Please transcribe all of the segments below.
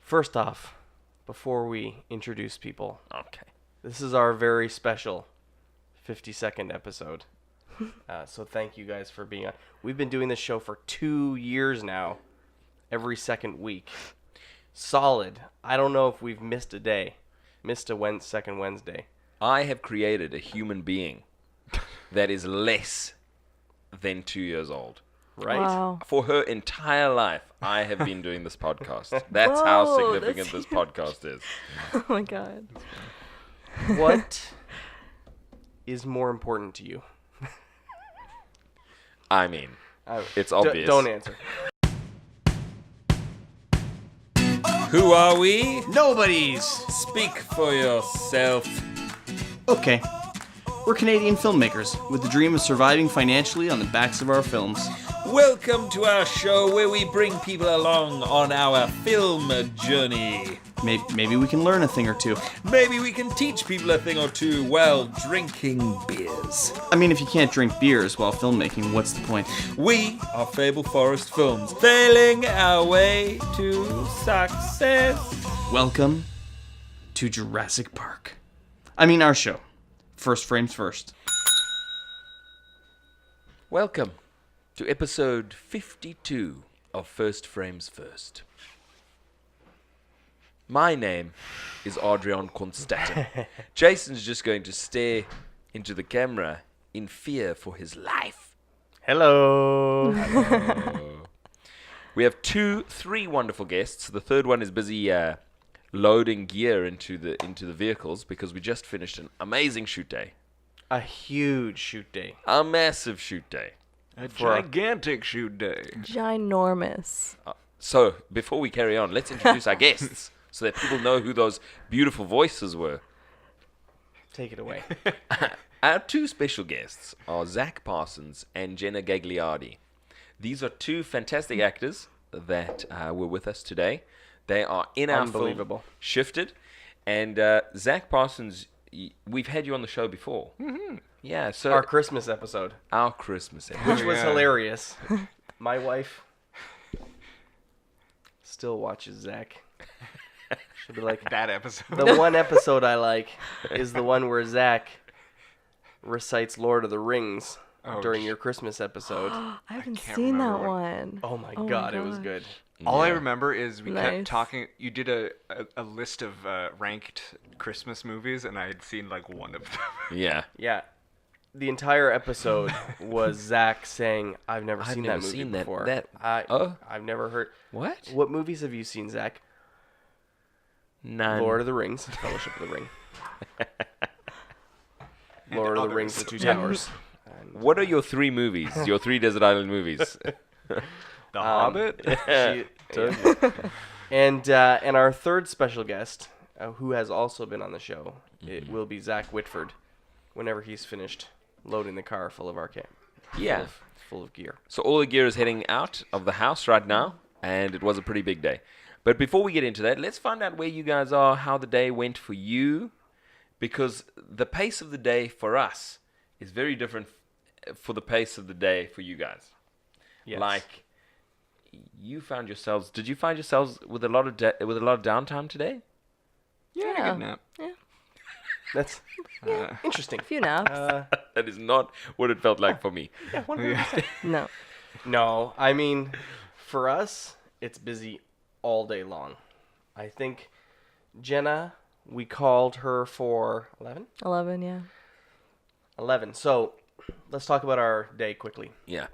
First off, before we introduce people, Okay. this is our very special 50-second episode. So thank you guys for being on. We've been doing this show for 2 years now, every second week. Solid. I don't know if we've missed a day. Missed a second Wednesday. I have created a human being that is less than 2 years old. Right? Wow. For her entire life, I have been doing this podcast. That's how Whoa, significant that's this podcast is. Oh my god. What is more important to you? I mean, it's obvious. Don't answer. Who are we? Nobodies! Speak for yourself. Okay. We're Canadian filmmakers with the dream of surviving financially on the backs of our films. Welcome to our show where we bring people along on our film journey. Maybe we can learn a thing or two. Maybe we can teach people a thing or two while drinking beers. I mean, if you can't drink beers while filmmaking, what's the point? We are Fable Forest Films, failing our way to success. Welcome to Jurassic Park. I mean, our show. First frames first. Welcome to episode 52 of First Frames First. My name is Adrian Constantin. Jason's just going to stare into the camera in fear for his life. Hello. We have three wonderful guests. The third one is busy loading gear into the vehicles because we just finished an amazing shoot day. A huge shoot day. A massive shoot day. A gigantic shoot day. Ginormous. So, before we carry on, let's introduce our guests so that people know who those beautiful voices were. Take it away. Our two special guests are Zach Parsons and Jenna Gagliardi. These are two fantastic actors that were with us today. They are in our film Unbelievable. Shifted. And Zach Parsons, we've had you on the show before. Mm-hmm. Yeah, so Our Christmas episode, our Christmas episode. which was hilarious. My wife still watches Zach. She'll be like, That episode. the one episode I like is the one where Zach recites Lord of the Rings during your Christmas episode. I haven't can't seen that remember one. Oh my Oh my god, it was gosh. good. All I remember is we Nice. kept talking. You did a list of ranked Christmas movies, and I had seen like one of them. Yeah. Yeah. The entire episode was Zach saying, I've never I've seen never that movie seen that- before. that- I, I've never heard. What? What movies have you seen, Zach? None. Lord of the Rings, Fellowship of the Ring. Lord of the others. Rings, The Two Towers. And, What are your three movies? Your three Desert Island movies? The Hobbit. and our third special guest, who has also been on the show, it will be Zach Whitford, whenever he's finished loading the car full of our camp. Yeah. Full of gear. So all the gear is heading out of the house right now, and it was a pretty big day. But before we get into that, let's find out where you guys are, how the day went for you, because the pace of the day for us is very different for the pace of the day for you guys. Yes. Like, you found yourselves. Did you find yourselves with a lot of downtime today? Yeah, good nap. Yeah. That's interesting. A few naps. That is not what it felt like for me. No. No, I mean, for us, it's busy all day long. I think Jenna, we called her for 11? 11, yeah. 11. So let's talk about our day quickly. Yeah.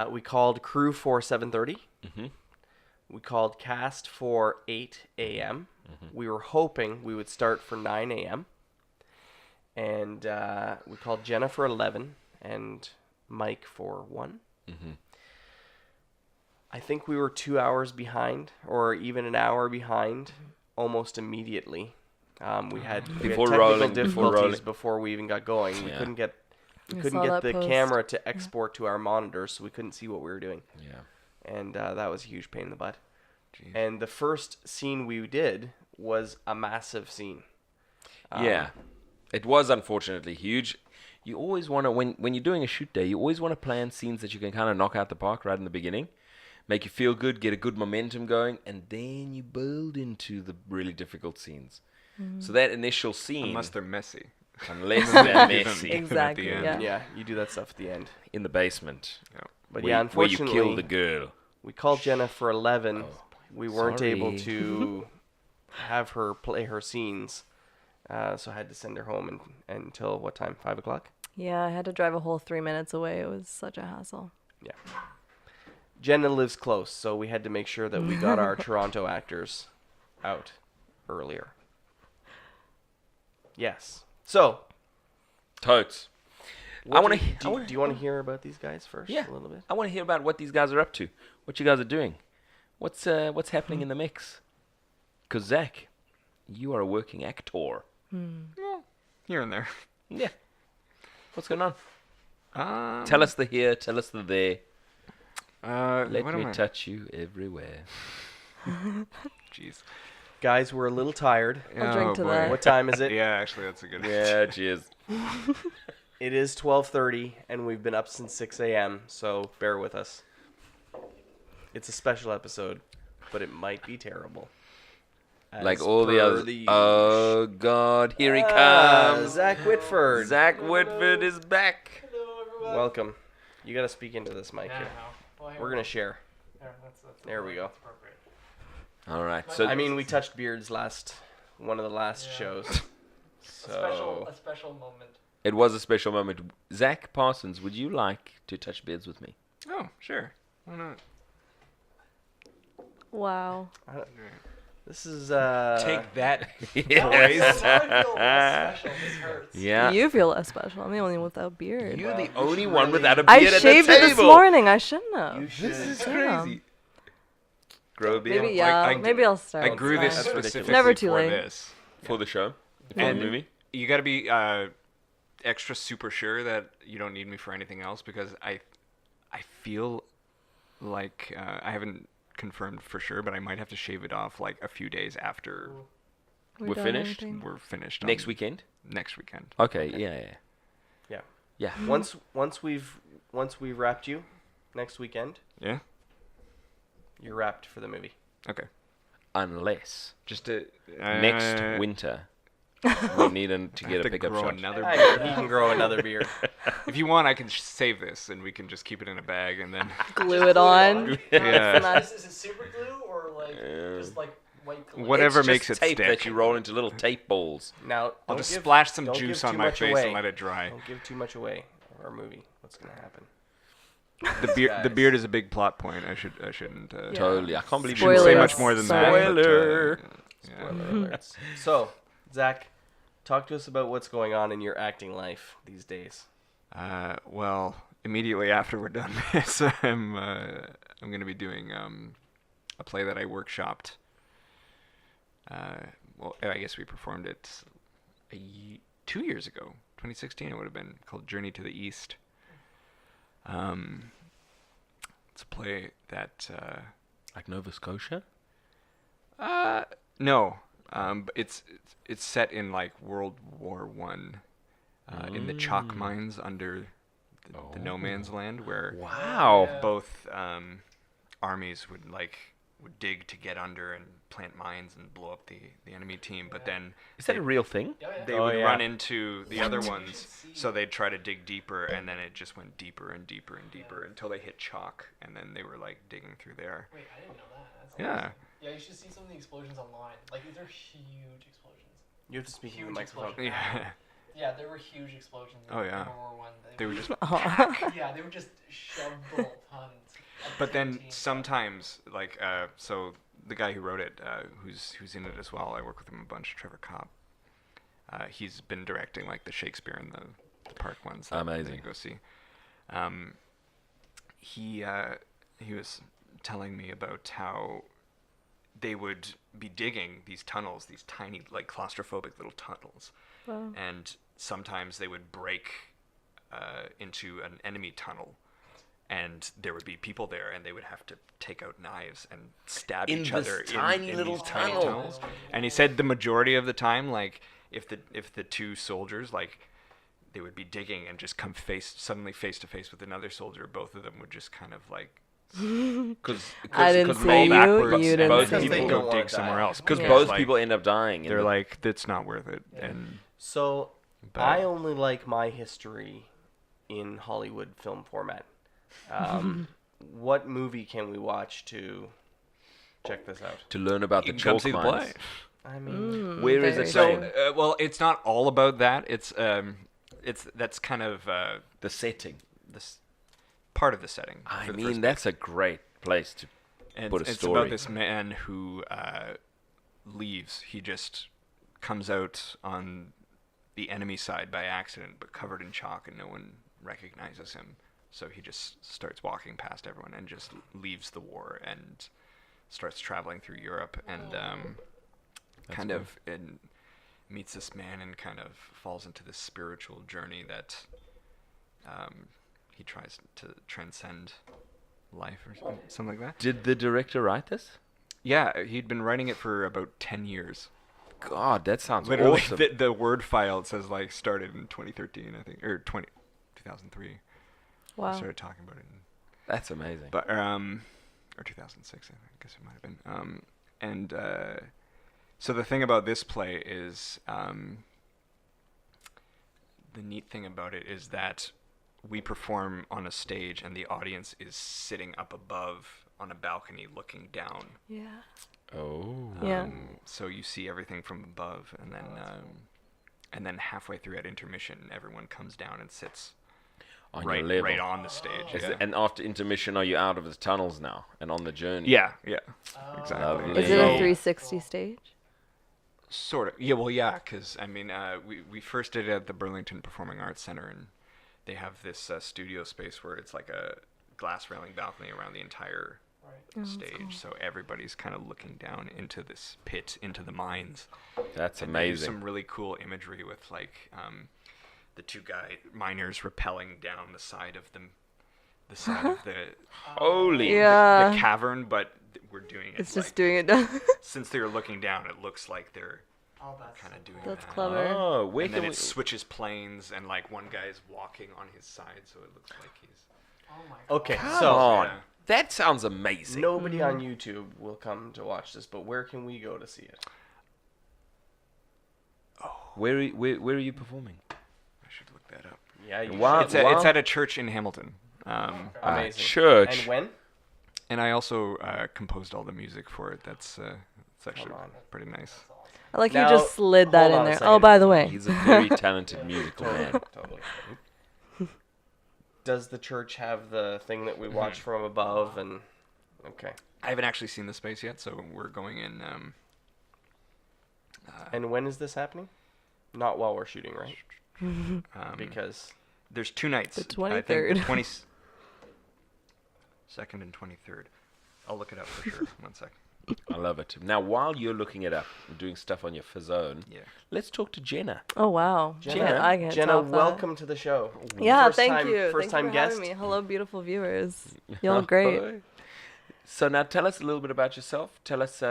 We called crew for 7:30. Mm-hmm. We called cast for 8 a.m. We were hoping we would start for 9 a.m. And we called Jenna for 11 and Mike for 1. Mm-hmm. I think we were 2 hours behind, or even an hour behind, almost immediately. We had Before technical rolling, before difficulties rolling. before we even got going. We Yeah. couldn't get I saw that the post. camera to export to our monitors, so we couldn't see what we were doing. Yeah. And that was a huge pain in the butt. Jeez. And the first scene we did was a massive scene. Yeah. It was unfortunately huge. You always want to, when you're doing a shoot day, you always want to plan scenes that you can kind of knock out the park right in the beginning. make you feel good, get a good momentum going, and then you build into the really difficult scenes. So that initial scene, Unless they're messy. unless they're Give them- messy, give them at the Exactly, end. yeah. Yeah, you do that stuff at the end. in the basement, But where, yeah, where you unfortunately, kill the girl. we called Jenna for 11. We weren't able sorry. to have her play her scenes, so I had to send her home until what time? 5 o'clock? Yeah, I had to drive a whole 3 minutes away. It was such a hassle. Yeah. Jenna lives close, so we had to make sure that we got our Toronto actors out earlier. Yes. So, Totes. what wanna- do you, I do, wanna- do you want to hear about these guys first? Yeah. A little bit. I want to hear about what these guys are up to. What you guys are doing. What's happening in the mix? Because Zach, you are a working actor. Here and there. Yeah. What's going on? Tell us the here. Tell us the there. Let what me am I? touch you everywhere. Jeez. Guys, we're a little tired. I'll drink to boy. that. What time is it? Yeah, actually, that's a good. Yeah, cheers. It is 12:30, and we've been up since 6 a.m., so bear with us. It's a special episode, but it might be terrible. Like As all the per others. the- Oh, God. Here he Ah, comes. Zach Whitford. Zach Whitford is back. Welcome. You got to speak into this mic here. We're going to share. There we go. All right. So I mean, we touched beards one of the last shows. So, A special moment. it was a special moment. Zach Parsons, would you like to touch beards with me? Oh, sure. Why not? Wow. this is Take that. Special. This hurts. Yeah. You feel less special. I'm the only one without beard. You're the only one without a I beard at the shaved it this table. morning. I shouldn't have. You should. This is Damn. crazy. Grow a beard Maybe, yeah. I- maybe I'll start. I grew this It's fine. specifically Never too for late. this. for the show, for And the movie. You got to be extra super sure that you don't need me for anything else because I feel like I haven't confirmed for sure, but I might have to shave it off like a few days after We're done finished? everything? we're finished. Next on weekend. Next weekend. Okay. Yeah. Yeah. Yeah. Once we've wrapped you next weekend, Yeah. you're wrapped for the movie. Okay. Unless Just to next winter we need to I get have a to pickup grow shot. another He beard. can grow another beard. If you want, I can save this and we can just keep it in a bag and then. Glue it on. Yeah. Not- Is it super glue or like just like white glue? Whatever It's makes just it tape stick. that you roll into little tape balls. Now, I'll don't just give- splash some don't juice give on too my much face away. and let it dry. Don't give too much away of our movie. What's gonna happen? The Guys. beard is a big plot point. I shouldn't. Yeah. Totally. I can't believe Shouldn't you say Spoilers. much more than Spoiler. that. But, yeah. Spoiler alerts. So, Zach, talk to us about what's going on in your acting life these days. Well, immediately after we're done this, I'm going to be doing a play that I workshopped. Well, I guess we performed it 2 years ago, 2016. It would have been called Journey to the East. It's a play that. Like Nova Scotia. No, but it's set in like World War One, in the chalk mines under the no man's land, where Wow. both armies would dig to get under and plant mines and blow up the enemy team. But then Is that a real thing? they Oh, would yeah. run into the other ones, so they'd try to dig deeper, and then it just went deeper and deeper and deeper until they hit chalk, and then they were like digging through there. Wait, I didn't know that. That's Yeah. awesome. Yeah, you should see some of the explosions online. Like these are huge explosions. You have to speak in the Huge microphone. explosion. Yeah, Yeah, there were huge explosions. In Oh, yeah. World War One. they were just. Yeah, they were just shovelable tons. of But then protein. sometimes, so the guy who wrote it, who's in it as well, I work with him a bunch, Trevor Kopp. He's been directing like the Shakespeare and the Park ones. That Amazing. you go see. He was telling me about how they would be digging these tunnels, these tiny, like claustrophobic little tunnels, Wow. and sometimes they would break into an enemy tunnel, and there would be people there, and they would have to take out knives and stab In each this other tiny in little these tiny tunnel. tunnels. And he said the majority of the time, like if the two soldiers, like they would be digging and just come suddenly face to face with another soldier, both of them would just kind of like Because I didn't see maybe you, backwards, you and didn't both see people me. don't go wanna dig somewhere die. else. because Yeah. both like, people end up dying. in they're the- like, that's not worth it. And So but I only like my history in Hollywood film format. What movie can we watch to check this out? to learn about you the can come chalk see the mines. play. I mean, Where is very it So, playing? well, it's not all about that. It's that's kind of The setting. this part of the setting. I for the mean, first that's a great place to. And put a it's story. about this man who leaves. He just comes out on the enemy side by accident, but covered in chalk, and no one recognizes him. So he just starts walking past everyone and just leaves the war and starts traveling through Europe and kind cool. of meets this man and kind of falls into this spiritual journey that he tries to transcend life or something like that. Did the director write this? Yeah, he'd been writing it for about 10 years. God, that sounds Literally, awesome. the word file, it says like started in 2013, I think, or 2003. Wow. I started talking about it, That's amazing. but or 2006, I guess it might have been. So the thing about this play is, the neat thing about it is that we perform on a stage and the audience is sitting up above on a balcony looking down. Yeah. Oh. Yeah. So you see everything from above, and then halfway through at intermission, everyone comes down and sits On right, your level. right on the stage. Yeah. And after intermission, are you out of the tunnels now and on the journey? yeah, exactly. Lovely. Is it So- a 360 stage? Sort of. Yeah, well, yeah, because, I mean, we first did it at the Burlington Performing Arts Center, and they have this studio space where it's like a glass railing balcony around the entire stage, so everybody's kind of looking down into this pit, into the mines. That's And they do amazing. some really cool imagery with, like, the two miners rappelling down the side of the side of the Holy. Yeah. the cavern, but we're doing it. It's just like, doing it down. since they're looking down, it looks like they're Oh, that's kind of doing That's that. clever. Oh, where And can then we? it switches planes, and like one guy's walking on his side, so it looks like he's. Oh my god. okay, Come so on. Yeah. That sounds amazing. nobody on YouTube will come to watch this, but where can we go to see it? Where are you performing? I should look that up. Yeah, you Wow. should. It's at a church in Hamilton. Amazing. Church. And when? And I also composed all the music for it. That's it's actually on. pretty nice. I like Now, you just slid that hold in on a there. Oh, second. by the way. He's a very talented musical man. Totally. Does the church have the thing that we watch from above? And okay. I haven't actually seen the space yet, so we're going in. And when is this happening? Not while we're shooting, right? Because There's 2 nights. The I think 23rd. 22nd and 23rd. I'll look it up for sure. One sec. I love it. Now, while you're looking it up and doing stuff on your phone, Yeah. let's talk to Jenna. Oh, wow. Jenna, I can't Jenna, top that. welcome to the show. Yeah, First thank time, you. First Thank time you for guest. having me. Hello, beautiful viewers. Y'all great. So now tell us a little bit about yourself. Tell us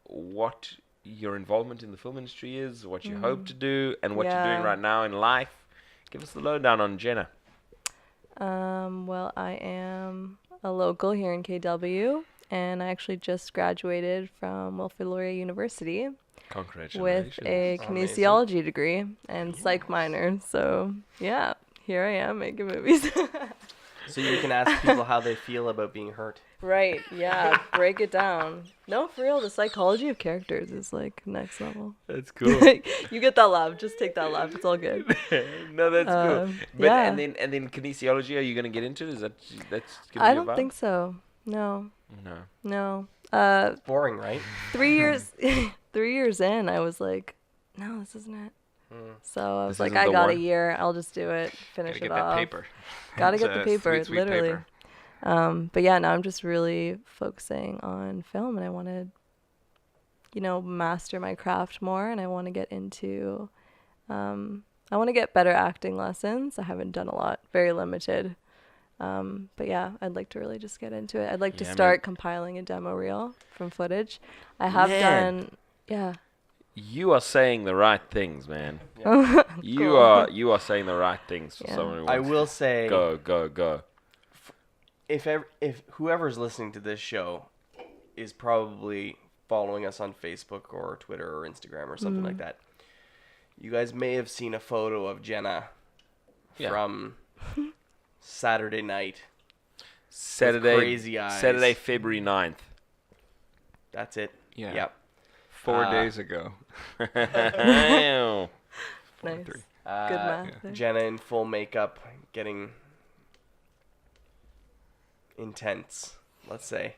what your involvement in the film industry is, what you hope to do, and what you're doing Yeah. right now in life. Give us the lowdown on Jenna. Well, I am a local here in KW, and I actually just graduated from Wilfrid Laurier University Congratulations. with a kinesiology degree and psych minor. So, yeah, here I am making movies. So you can ask people how they feel about being hurt. Right, yeah, break it down. No, for real, the psychology of characters is like next level. That's cool. You get that laugh, just take that laugh, it's all good. No, that's cool. But yeah. and then kinesiology, are you going to get into it? Is that's gonna I be a don't vibe? think so. No, No. no. Boring, right? 3 years 3 years in, I was like, no, this isn't it. So I was This like, isn't I the got a one. year, I'll just do it, finish Gotta it get that off. paper. Gotta It's get the a paper, sweet, sweet literally. paper. But yeah, now I'm just really focusing on film, and I want to, master my craft more, and I want to get into, I want to get better acting lessons. I haven't done a lot, very limited. But yeah, I'd like to really just get into it. I'd like to Yeah, man. start compiling a demo reel from footage. I have Man. done, yeah. You are saying the right things, man. You Cool. are saying the right things for Yeah. someone who I wants will to say, go. if whoever's listening to this show is probably following us on Facebook or Twitter or Instagram or something like that, you guys may have seen a photo of Jenna Yeah. from Saturday night. Saturday, crazy eyes. Saturday, February 9th. That's it. Yeah. Yep. 4 days ago. Wow. Nice. 3. Good math. there. Jenna in full makeup, getting intense. Let's say.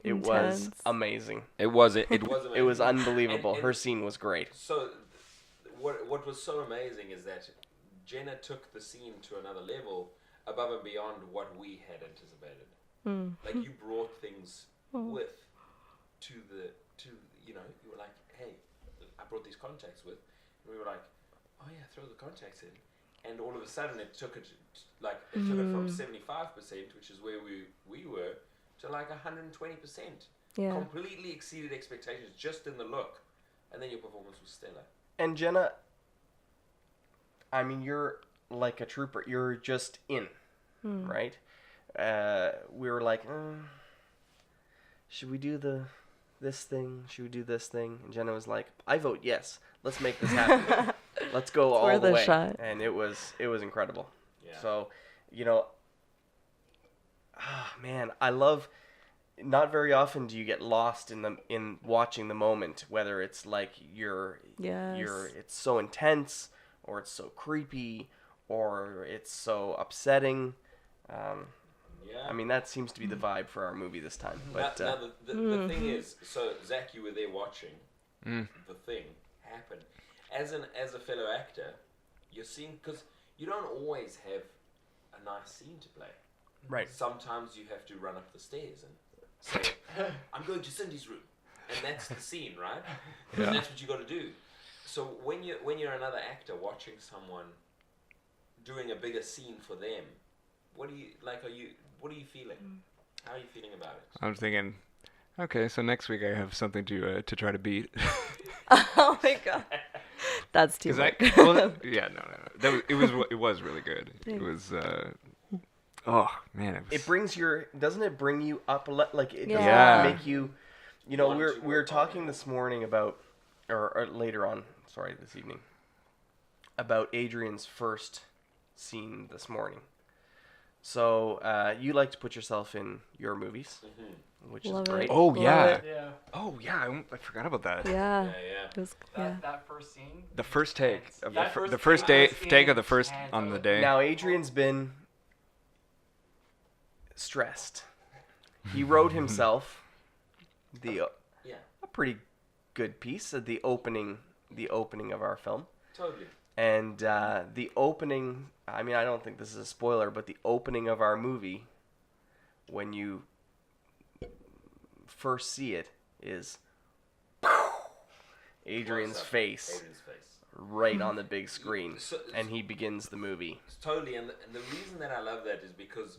It was Intense. amazing. It was amazing. It was unbelievable. And- Her scene was great. So, what was so amazing is that Jenna took the scene to another level above and beyond what we had anticipated. Like you brought things with to you were like, hey, I brought these contacts with, and we were like, oh yeah, throw the contacts in, and all of a sudden it took it from 75%, which is where we were, to like 120%. Yeah. Completely exceeded expectations just in the look, and then your performance was stellar. And Jenna, I mean, you're like a trooper. You're just in, right? We were like, should we do this thing? Should we do this thing? And Jenna was like, I vote yes. Let's make this happen. Let's go all worth the a way. shot. And it was incredible. Yeah. So, man, I love. Not very often do you get lost in watching the moment, whether it's like it's so intense, or it's so creepy, or it's so upsetting. Yeah. I mean, that seems to be the vibe for our movie this time. But now the thing is, so Zach, you were there watching the thing happen. As a fellow actor, you're seeing, because you don't always have a nice scene to play. right, Sometimes you have to run up the stairs and say, I'm going to Cindy's room, and that's the scene, right? Yeah. And that's what you got to do. So when you're another actor watching someone doing a bigger scene for them, what are you feeling? How are you feeling about it? I was thinking, okay, so next week I have something to try to beat. Oh my god. That's too 'Cause much. no. It was really good. It Thanks. was. Oh man, it was. it brings doesn't it bring you up like it doesn't Yeah. make you, you know, Want we to were work on talking it. this morning about, or later on, sorry, this evening, about Adrian's first scene this morning. So you like to put yourself in your movies, which Love is it. great. Oh Love yeah. it. Yeah. Oh yeah. I forgot about that. Yeah. Yeah. It was, yeah. That first scene. The first take Intense. of That the first day scene take of the first intense. on the day. Now Adrian's been stressed. He wrote himself Yeah. a pretty good piece of the opening of our film. Totally. And the opening, I mean, I don't think this is a spoiler, but the opening of our movie, when you first see it, is Adrian's Close up. face Adrian's face. right on the big screen, So- and he begins the movie. Totally, and the reason that I love that is because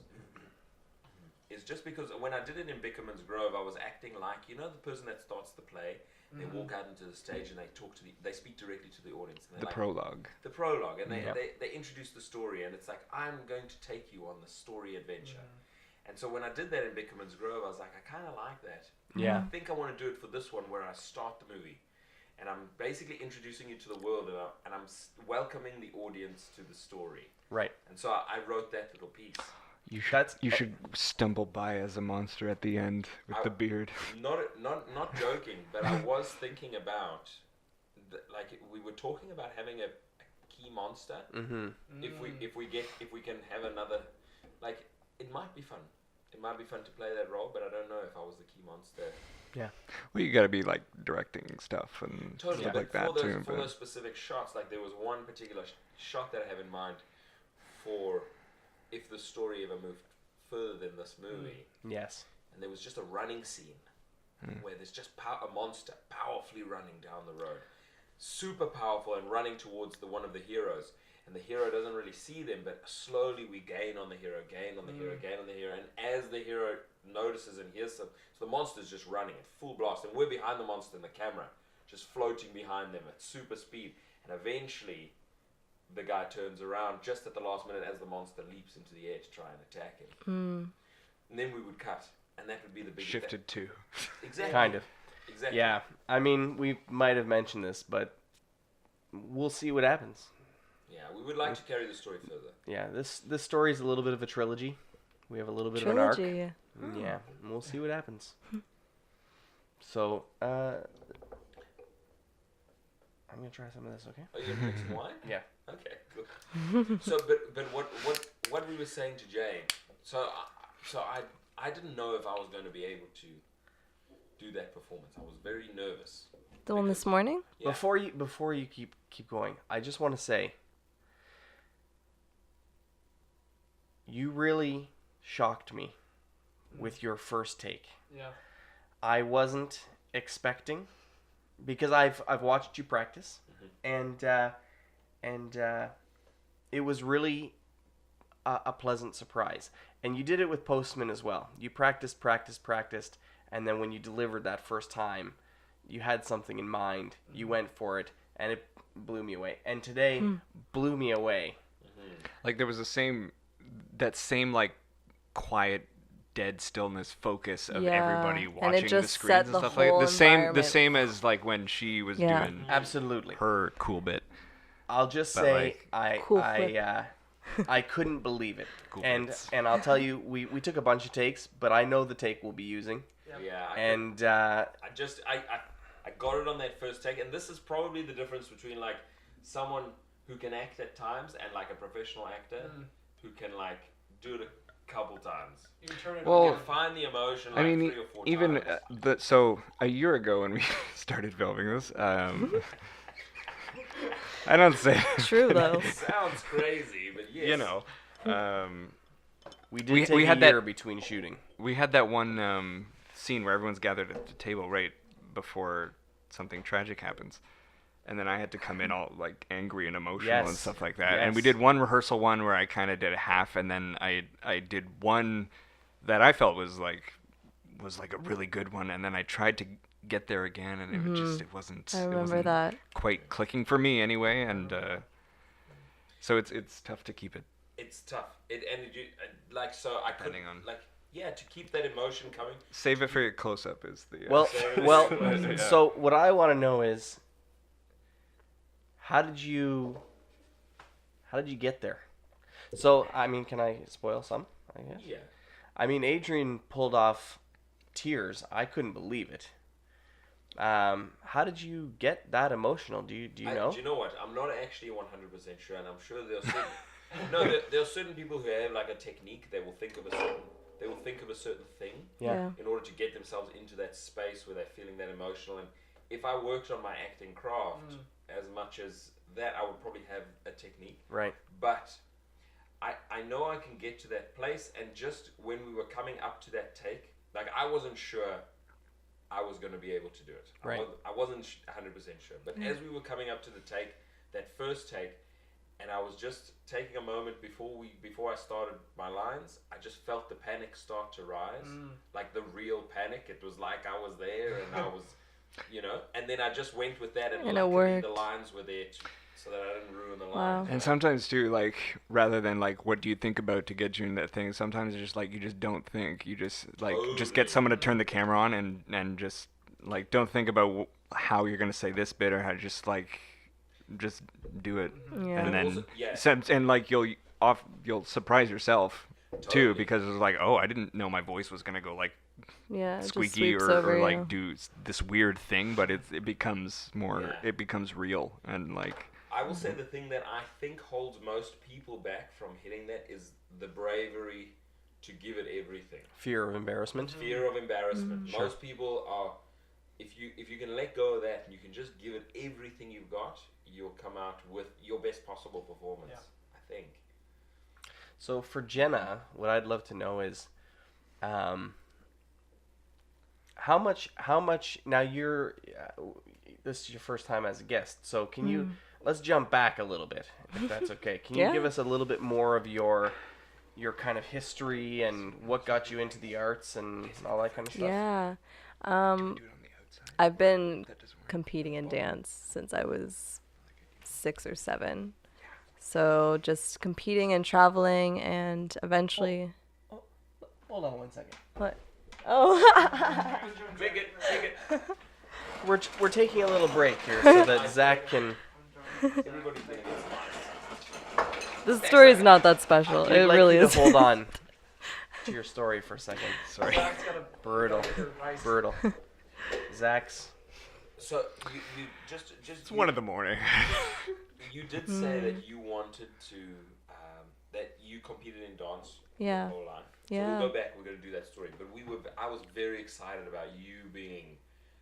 when I did it in Bickerman's Grove, I was acting like, the person that starts the play. They walk out into the stage and they speak directly to the audience. And The like, prologue. The prologue, and Yep. they introduce the story, and it's like, I'm going to take you on the story adventure. And so when I did that in Bickerman's Grove, I was like, I kind of like that. Yeah. I think I want to do it for this one, where I start the movie, and I'm basically introducing you to the world, and I'm welcoming the audience to the story. Right. And so I wrote that little piece. You should stumble by as a monster at the end with the beard. Not joking, but I was thinking about, like, we were talking about having a key monster. Mm-hmm. If we can have another, like, it might be fun. It might be fun to play that role, but I don't know if I was the key monster. Yeah. Well, you got to be like directing stuff and Totally, stuff but like that for too. those specific shots, like there was one particular shot that I have in mind for if the story ever moved further than this movie, Yes. and there was just a running scene where there's just a monster powerfully running down the road, super powerful, and running towards one of the heroes, and the hero doesn't really see them, but slowly we gain on the hero, gain on the hero, and as the hero notices and hears some, so the monster's just running at full blast, and we're behind the monster and the camera just floating behind them at super speed, and eventually the guy turns around just at the last minute as the monster leaps into the air to try and attack him. and then we would cut, and that would be the big Shifted to. Exactly. Kind of. Exactly. Yeah. I mean, we might have mentioned this, but we'll see what happens. Yeah, we would like to carry the story further. Yeah, this story is a little bit of a trilogy. We have a little bit Trilogy. of an arc. Yeah, and we'll see what happens. So, I'm gonna try some of this, okay? Are you gonna drink some wine? Yeah. Okay, good. So, but what we were saying to Jane. So I didn't know if I was going to be able to do that performance. I was very nervous. The one this morning? Yeah. Before you keep going, I just want to say, you really shocked me with your first take. Yeah. I wasn't expecting, because I've watched you practice, and it was really a pleasant surprise. And you did it with Postman as well. You practiced, and then when you delivered that first time, you had something in mind. You went for it, and it blew me away. And today blew me away. Like there was that same like quiet, dead stillness focus of Yeah, everybody and it watching the just screens set and the stuff like that. whole The environment. same as like when she was Yeah. doing Absolutely. her cool bit. I'll just But, say like, Cool I couldn't believe it. Cool and bits. and I'll tell you, we took a bunch of takes, but I know the take we'll be using. Yeah. And I got it on that first take, and this is probably the difference between like someone who can act at times and like a professional actor who can like do it a couple times. You can turn it Well, You on. can find the emotion like I mean, 3 or 4 even times. so a year ago when we started filming this, I don't say True, though. Sounds crazy, but yes. you know. we did we take had a that- year between shooting. We had that one scene where everyone's gathered at the table right before something tragic happens. And then I had to come in all like angry and emotional and Yes. stuff like that. And we Yes. did one rehearsal one where I kind of did a half, and then I did one that I felt was like a really good one, and then I tried to get there again, and it wasn't. I it remember wasn't that. quite clicking for me anyway, and so it's tough to keep it. It's tough. Like so I couldn't Depending on- like to keep that emotion coming. Save it for your close up is the Well, Yeah. so what I want to know is, how did you get there? So, I mean, can I spoil some? I guess. Yeah. I mean, Adrian pulled off tears. I couldn't believe it. How did you get that emotional? Do you know? Do you know what? I'm not actually 100% sure, and I'm sure there are certain there are certain people who have like a technique. They will think of a certain thing Yeah. in order to get themselves into that space where they're feeling that emotional. And if I worked on my acting craft as much as that, I would probably have a technique. Right. But I know I can get to that place, and just when we were coming up to that take, like I wasn't sure I was going to be able to do it. Right. I wasn't 100% sure. But as we were coming up to the take, that first take, and I was just taking a moment before I started my lines, I just felt the panic start to rise, like the real panic. It was like I was there, and I was, and then I just went with that, and And it luckily the worked. lines were there so that I didn't ruin the Wow. lines. And sometimes too, like rather than like what do you think about to get you in that thing, sometimes it's just like you just don't think. You just like just get someone to turn the camera on and just like don't think about how you're gonna say this bit or how just do it. Yeah. And then Also- yeah. and like you'll surprise yourself too Totally. because it's like, oh, I didn't know my voice was gonna go like Yeah, it just squeaky sweeps or over like you. do this weird thing, but it becomes more Yeah. it becomes real and like I will say the thing that I think holds most people back from hitting that is the bravery to give it everything. Fear of embarrassment. Fear of embarrassment. Sure. Most people are, if you can let go of that and you can just give it everything you've got, you'll come out with your best possible performance. Yeah. I think. So for Jenna, what I'd love to know is, how much now you're this is your first time as a guest, so can you let's jump back a little bit, if that's okay. Can you Yeah. give us a little bit more of your kind of history and what got you into the arts and all that kind of stuff? Yeah. do it on the outside. I've been That doesn't work. competing in dance since I was 6 or 7. So just competing and traveling, and eventually Hold on 1 second. What? Oh. Big it. We're taking a little break here so that Zach can. Everybody's gonna get some ice. This story is not that special. We'd It like really you to is. hold on to your story for a second. Sorry. Zach's got a Brutal. ice. Brutal. Zach's. So you just It's 1 in the morning. You did say that you wanted to that you competed in dance Yeah. your whole life. So Yeah. we'll go back. We're going to do that story. But I was very excited about you being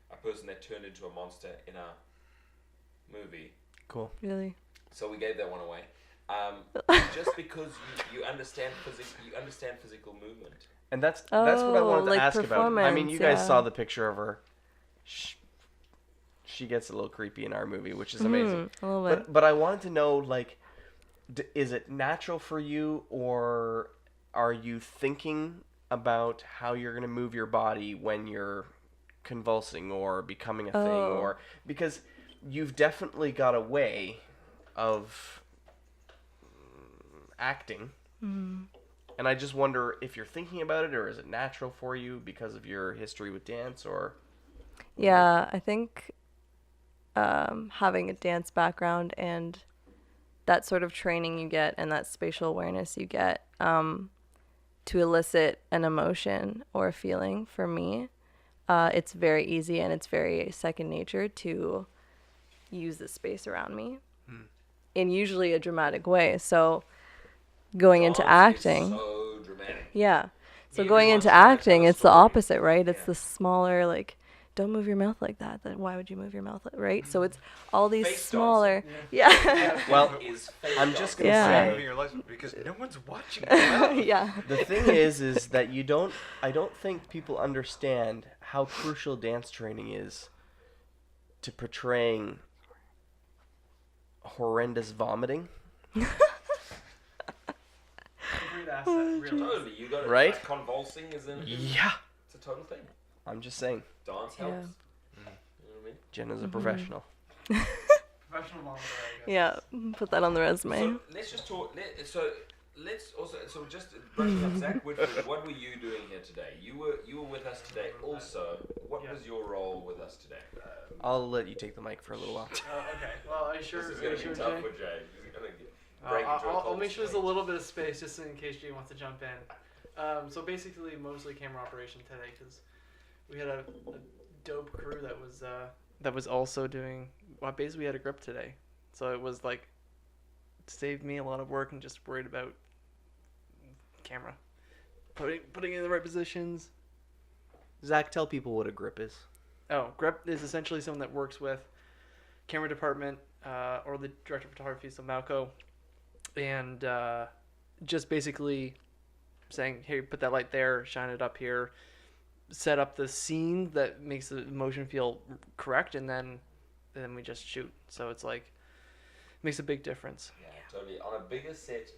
a person that turned into a monster in a movie. Cool. Really? So we gave that one away. Just because you understand physical movement. And that's what I wanted to like ask about. I mean, you guys performance, saw yeah. the picture of her. She gets a little creepy in our movie, which is amazing. A little bit. But I wanted to know, like, is it natural for you, or are you thinking about how you're going to move your body when you're convulsing or becoming a thing? Or because you've definitely got a way of acting. Mm. And I just wonder if you're thinking about it, or is it natural for you because of your history with dance, or... Yeah, I think having a dance background and that sort of training you get and that spatial awareness you get to elicit an emotion or a feeling, for me, it's very easy and it's very second nature to use the space around me in usually a dramatic way. So going into Dance is acting, so dramatic. yeah. So Everyone going should into have that acting, it's the story. opposite, right? It's Yeah. the smaller, like, don't move your mouth like that. Then why would you move your mouth, right? So it's all these Face smaller, yeah, Well, Is face I'm just dancing. gonna Yeah. say... Living your life because no one's watching. yeah. The thing is that I don't think people understand how crucial dance training is to portraying horrendous vomiting. Great asset, really. Totally, you got it. Right? Like convulsing is in. Yeah. It's a total thing. I'm just saying, Dance Yeah. helps. You know what I mean? Jenna's a professional. Professional monitor, I guess. Yeah, put that on the resume. So let's just talk. Let's also just brushing up. Zach Woodford, what were you doing here today? You were with us today. Also, what was your role with us today? I'll let you take the mic for a little while. Okay. Well, are you sure? This is Are gonna you be sure, tough Jay? for Jay. He's gonna break into a I'll cold make sure there's a sweat. little bit of space just in case Jay wants to jump in. So basically, mostly camera operation today because we had a dope crew that was also doing. Well, basically, we had a grip today, so it was like saved me a lot of work and just worried about camera, putting it in the right positions. Zach, tell people what a grip is. Oh, grip is essentially someone that works with camera department or the director of photography, so Malco, and just basically saying, "Hey, put that light there, shine it up here, set up the scene that makes the motion feel correct, and then we just shoot." So it's like makes a big difference. Yeah, totally. On a bigger set,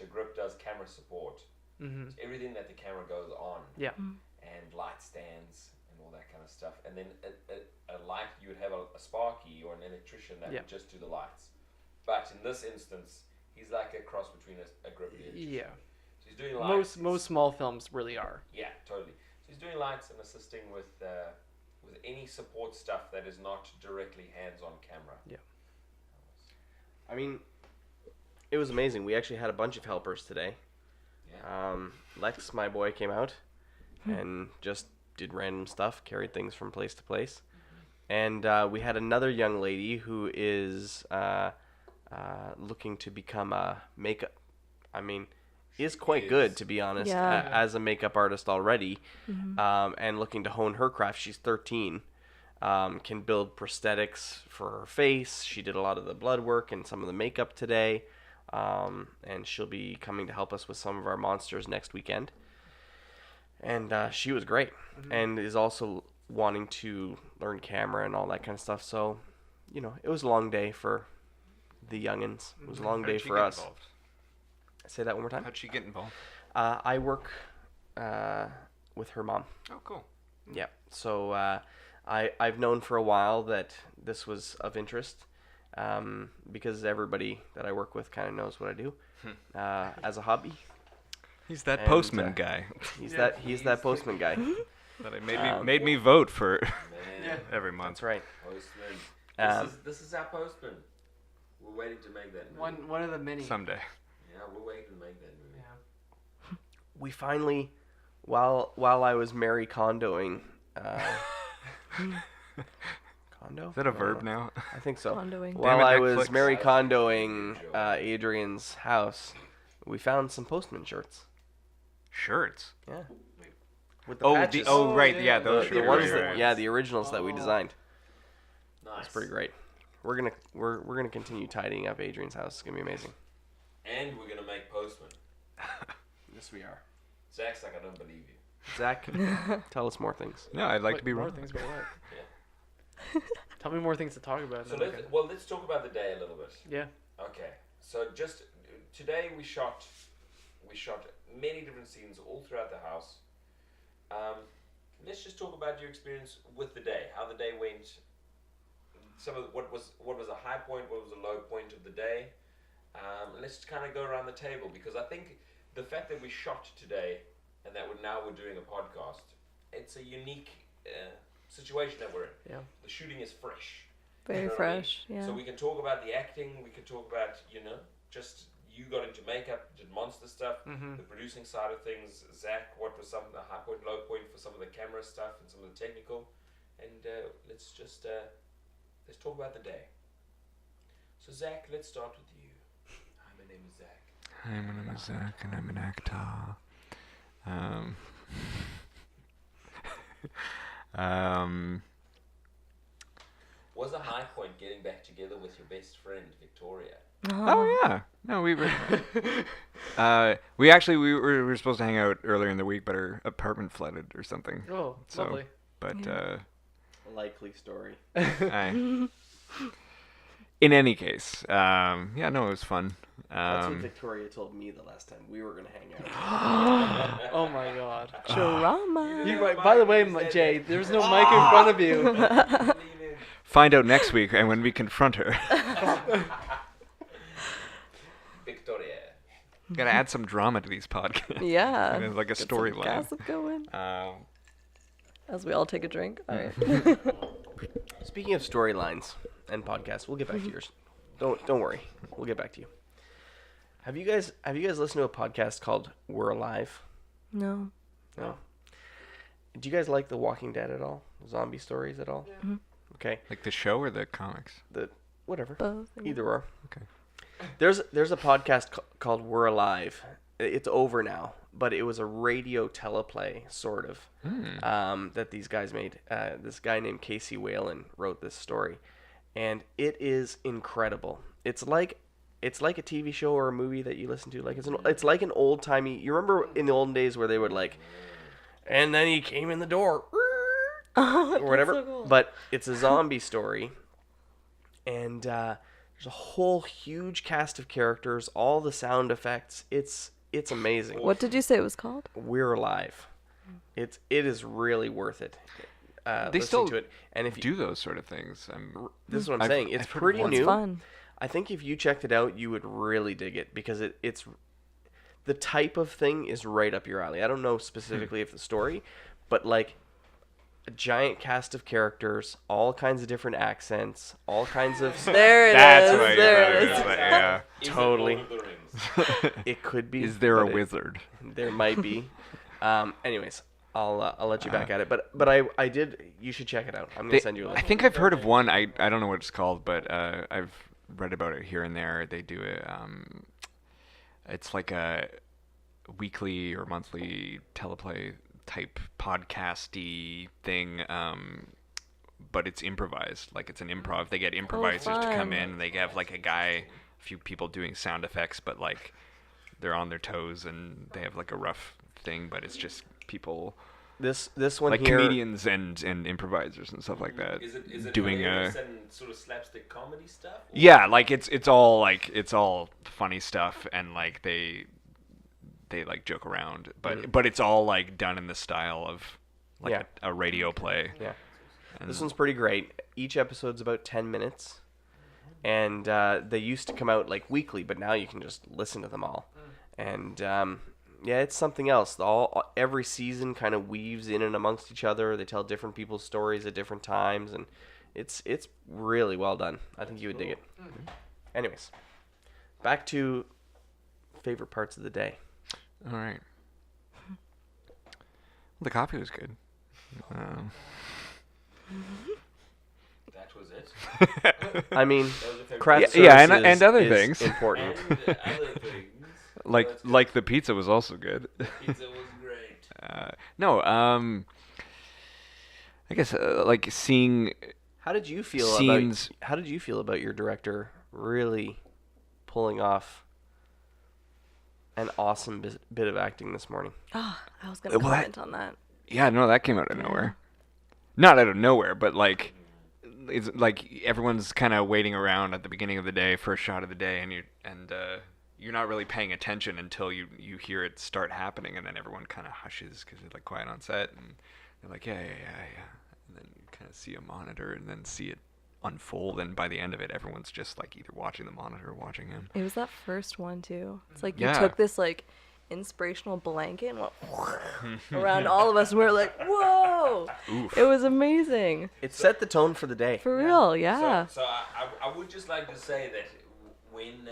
a grip does camera support. Mm-hmm. It's everything that the camera goes on. Yeah. And light stands and all that kind of stuff. And then a light, you would have a sparky or an electrician that Yeah. would just do the lights. But in this instance, he's like a cross between a grip and an electrician. Yeah. So he's doing lights. Most small films really are. Yeah, totally. So he's doing lights and assisting with any support stuff that is not directly hands-on camera. Yeah. I mean, it was amazing. We actually had a bunch of helpers today. Yeah. Lex, my boy, came out and just did random stuff, carried things from place to place. And we had another young lady who is looking to become a makeup. I mean, is quite good, to be honest, Yeah. as a makeup artist already, and looking to hone her craft. She's 13. Can build prosthetics for her face. She did a lot of the blood work and some of the makeup today. And she'll be coming to help us with some of our monsters next weekend. And she was great, and is also wanting to learn camera and all that kind of stuff. So, you know, it was a long day for the youngins. It was a long day for us. Involved? Say that one more time. How'd she get involved? I work with her mom. Oh, cool. Yeah. So I've known for a while that this was of interest, because everybody that I work with kind of knows what I do as a hobby. He's that And, postman guy He's that postman guy. that made me vote for Man, every month. That's right. Postman. This is our postman. We're waiting to make that movie. One of the many. Someday. Yeah, we're waiting to make that movie. Yeah. We finally, while I was Mary Condoing, Kondo? Is that a verb now? I think so. Condoing. While Damn it, I was Netflix. Mary Condoing Adrian's house, we found some postman shirts. Shirts. Yeah. With the Oh, patches. right, yeah, the, those the shirts. ones right, that, right. yeah, the originals that we designed. Nice. It's pretty great. We're gonna continue tidying up Adrian's house. It's gonna be amazing. And we're gonna make Postman. Yes, we are. Zach's like, I don't believe you. Zach, tell us more things. No, I'd like What, to be more wrong. things about what? Tell me more things to talk about. So and then we let's talk about the day a little bit. can- yeah. Okay. So just today we shot many different scenes all throughout the house. Let's just talk about your experience with the day, how the day went. Some of what was a high point, what was a low point of the day. Let's just kind of go around the table because I think the fact that we shot today and that we're doing a podcast, it's a unique situation that we're in. Yeah. The shooting is fresh. Very You know what I mean? fresh. Yeah. So we can talk about the acting. We can talk about just you got into makeup, did monster stuff, Mm-hmm. the producing side of things. Zach, what was some of the high point, low point for some of the camera stuff and some of the technical, and let's let's talk about the day. So Zach, let's start with you. Hi, my name is Zach. Hi, my name is Zach, and I'm an actor. Was a high point getting back together with your best friend Victoria? Oh yeah. No, we were. we were supposed to hang out earlier in the week, but our apartment flooded or something. Oh, So- lovely. But Likely story. in any case, yeah, no, it was fun. That's what Victoria told me the last time we were gonna hang out. Oh my God. Drama. You, by the way, Jay, there's no mic in front of you. Find out next week, and when we confront her, Victoria. gotta add some drama to these podcasts. Yeah. And like a Get some storyline. gossip going. As we all take a drink. All right. Speaking of storylines and podcasts, we'll get back to yours. Don't worry, we'll get back to you. Have you guys listened to a podcast called We're Alive? No. No. Do you guys like The Walking Dead at all? Zombie stories at all? Mhm. Okay. Like the show or the comics? Whatever. Both. Either or. Okay. There's a podcast called We're Alive. It's over now, but it was a radio teleplay sort of that these guys made. This guy named Casey Whalen wrote this story, and it is incredible. It's like a TV show or a movie that you listen to. Like it's like an old timey. You remember in the olden days where they would like, and then he came in the door, or whatever. so cool. But it's a zombie story, and there's a whole huge cast of characters, all the sound effects. It's amazing. What did you say it was called? We're Alive. It is really worth it. They listening still to it, and if you, Do those sort of things. this is what I'm I've- saying. It's I've heard pretty one. It's new. fun. I think if you checked it out, you would really dig it because it's the type of thing is right up your alley. I don't know specifically if the story, but like a giant cast of characters, all kinds of different accents, all kinds of There it That's is. what I There thought it it is. was, yeah. Totally. Is it Lord of the Rings? It could be. Is there a but wizard? There might be. Anyways, I'll let you back at it. But I did. You should check it out. I'm gonna send you a I link. think I've heard of one. I don't know what it's called, but I've read about it here and there. They do it. It's like a weekly or monthly teleplay type podcasty thing. But it's improvised. Like it's an improv. They get improvisers to come fun. in, and they have like a few people doing sound effects, but like they're on their toes and they have like a rough thing, but it's just people This one like here. comedians and improvisers and stuff like that Is it doing hilarious and sort of slapstick comedy stuff? Or- yeah, like it's all funny stuff, and like they like joke around, but it's all like done in the style of like Yeah. a radio play. Yeah. And This one's pretty great. Each episode's about 10 minutes. And they used to come out like weekly, but now you can just listen to them all. And Yeah, it's something else. Every season kind of weaves in and amongst each other. They tell different people's stories at different times, and it's really well done. I think you would dig it. Anyways, back to favorite parts of the day. All right. Well, the coffee was good. That was it. I mean, That was a favorite. craft Yeah, services and other is things. important. And other things. Like the pizza was also good. Pizza was great. No, I guess like seeing How did you feel scenes. about your director really pulling off an awesome bit of acting this morning? Oh, I was gonna Well, comment on that. Yeah, no, that came out of nowhere. Not out of nowhere, but like it's like everyone's kind of waiting around at the beginning of the day, first shot of the day, and you're not really paying attention until you hear it start happening, and then everyone kind of hushes because they're like quiet on set, and they're like, yeah, and then you kind of see a monitor, and then see it unfold, and by the end of it, everyone's just like either watching the monitor or watching him. It was that first one too. It's like you Yeah. took this like inspirational blanket and went around all of us, and we were like, "Whoa!" Oof. It was amazing, It set the tone for the day. for real. Yeah. So I would just like to say that when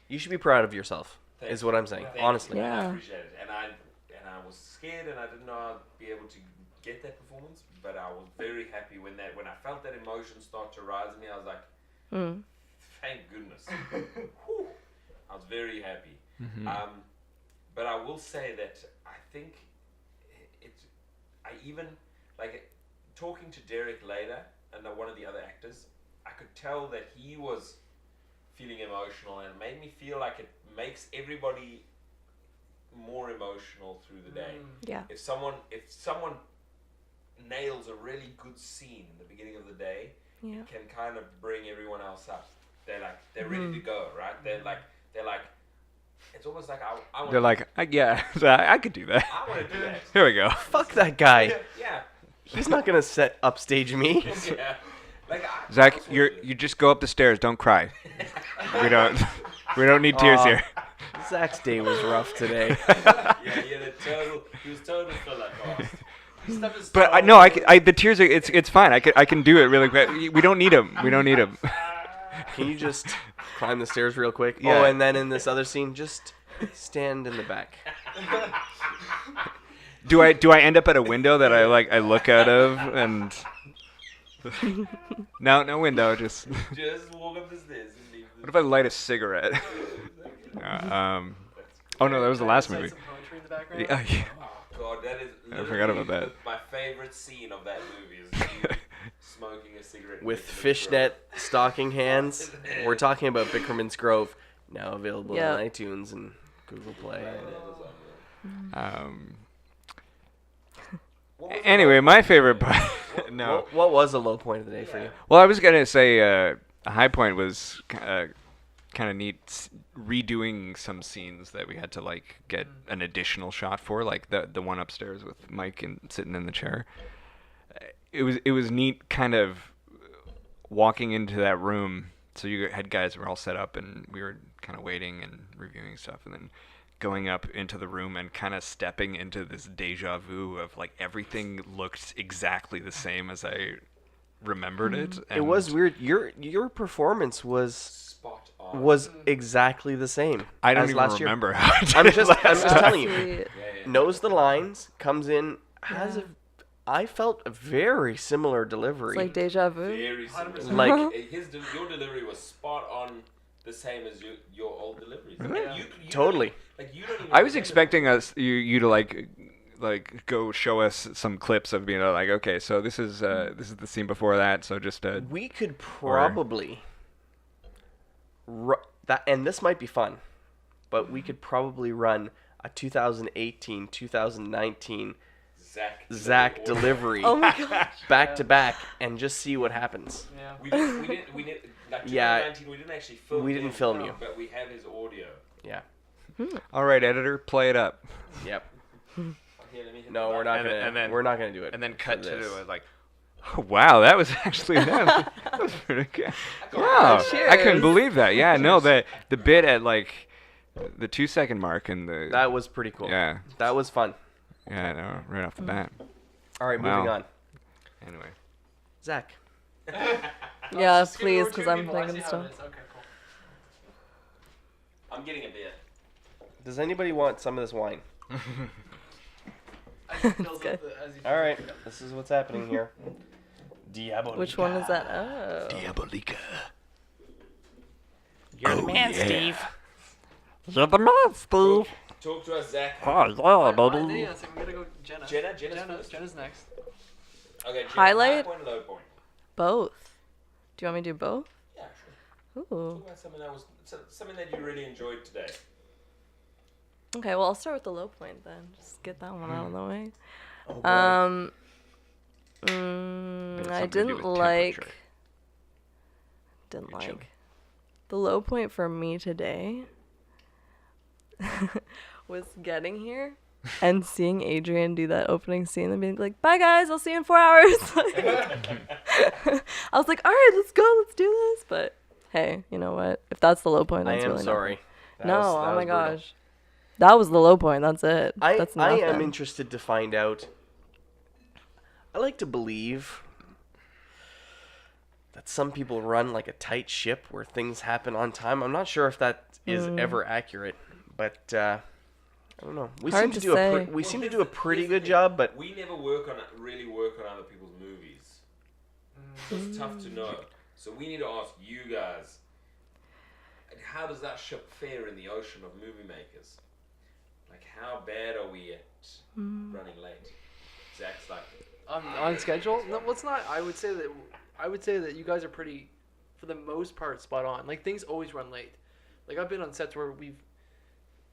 You should be proud of yourself, Thank is you. what I'm saying. Thank you. Honestly. Yeah. I appreciate it, and I was scared, and I didn't know I'd be able to get that performance, but I was very happy when I felt that emotion start to rise in me. I was like, Mm. thank goodness. Whew. I was very happy. Mhm. But I will say that I think I even, like, talking to Derek later and one of the other actors, I could tell that he was feeling emotional, and it made me feel like it makes everybody more emotional through the day. Yeah. If someone nails a really good scene in the beginning of the day, Yeah. it can kind of bring everyone else up. They're ready to go, right? They're like it's almost like I want They're like, yeah, I could do that. I want to do that. Here we go. Fuck that guy. Yeah. He's not gonna set upstage me. Yeah. Like Zach, you just go up the stairs. Don't cry. we don't need tears Aw. here. Zach's day was rough today. he was total filler cost. But the tears are, it's fine. I can do it really quick. We don't need him. We don't need him. Can you just climb the stairs real quick? Yeah. Oh, and then in this other scene, just stand in the back. Do I end up at a window that I look out of and no window, just Just walk up the stairs and leave. what if I light a cigarette? Oh no, that was the last Recite movie. some poetry in the background. Yeah. Oh God, that is. I forgot about literally that. My favorite scene of that movie is you smoking a cigarette With in the fishnet stocking hands. We're talking about Bickerman's Grove, now available Yeah. on iTunes and Google Play. Anyway, my favorite part. No. What was a low point of the day for you? Well, I was gonna say a high point was kind of neat redoing some scenes that we had to like get an additional shot for, like the one upstairs with Mike and sitting in the chair. It was neat, kind of walking into that room. So you had guys were all set up, and we were kind of waiting and reviewing stuff, and then going up into the room and kind of stepping into this deja vu of like everything looked exactly the same as I remembered it. It was weird. Your performance was spot on. exactly the same. I don't as even last year. remember how I did I'm it just last time. telling you. Sweet. Knows the lines, comes in, has I felt a very similar delivery. It's like deja vu. Very similar. Like- Your delivery was spot on, the same as your old deliveries. Really? Like, you Totally. Like you don't even. I was remember- expecting you to like go show us some clips of being like, okay, so this is the scene before that, so just We could probably that, and this might be fun, but we could probably run a 2018, 2019 Zach delivery Oh my gosh. back to back, and just see what happens. Yeah. We didn't. Like Yeah. 2019, we didn't actually film. We didn't him, film you. but we have his audio. Yeah. all right, editor, play it up. Yep. Here, let me hit No, the we're button. not And gonna. then- and then- we're not gonna do it. And then for cut to this. like, oh, wow, that was actually that was pretty good. Wow, I couldn't Cheers. believe that. Yeah, no, the bit at like the 2-second mark and the That was pretty cool. yeah, That was fun. yeah, I know, right off the bat. All right, Wow. moving on. Anyway, Zach. Yeah, please, because I'm thinking stuff. Okay, cool. I'm getting a beer. Does anybody want some of this wine? good. All right, this is what's happening here. Diabolica. Which one is that? Oh. Diabolica. You're the man, Steve. You're the man, Steve. Talk to us, Zach. Oh, yeah, baby. I'm gonna go Jenna. Jenna's next. Okay, Jenna, Highlight? high point, low point. Both. Do you want me to do both? Yeah, sure. Ooh. Talk about something that you really enjoyed today. Okay, well, I'll start with the low point then. Just get that one out of the way. Oh, boy. I something to do didn't with like. temperature. Didn't You're chilly. like. The low point for me today was getting here and seeing Adrian do that opening scene and being like, "Bye guys, I'll see you in 4 hours." I was like, "All right, let's go, let's do this." But hey, you know what? If that's the low point, I that's am really sorry. That No, was- that oh was my brutal. gosh, that was the low point. That's it. That's I nothing. am interested to find out. I like to believe that some people run like a tight ship where things happen on time. I'm not sure if that is ever accurate, but I don't know. We Hard seem to to do say. we seem to do a pretty good job, but We never really work on other people's movies. It's tough to know. So we need to ask you guys, how does that ship fare in the ocean of movie makers? Like, how bad are we at running late? Zach's like, On schedule? No, well, it's not. I would say that you guys are pretty, for the most part, spot on. Like, things always run late. Like, I've been on sets where we've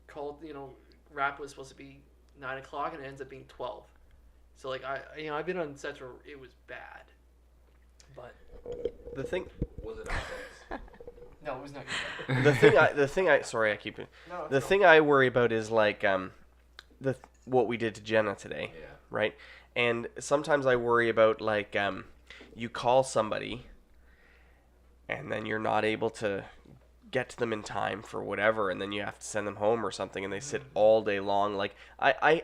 called, wrap was supposed to be 9 o'clock and it ends up being 12. So like I've been on sets where it was bad. But the thing was it ourselves? no, it was not the thing I sorry I keep it. The thing I worry about is like what we did to Jenna today, Yeah. right? And sometimes I worry about like you call somebody and then you're not able to get to them in time for whatever, and then you have to send them home or something, and they sit all day long. Like I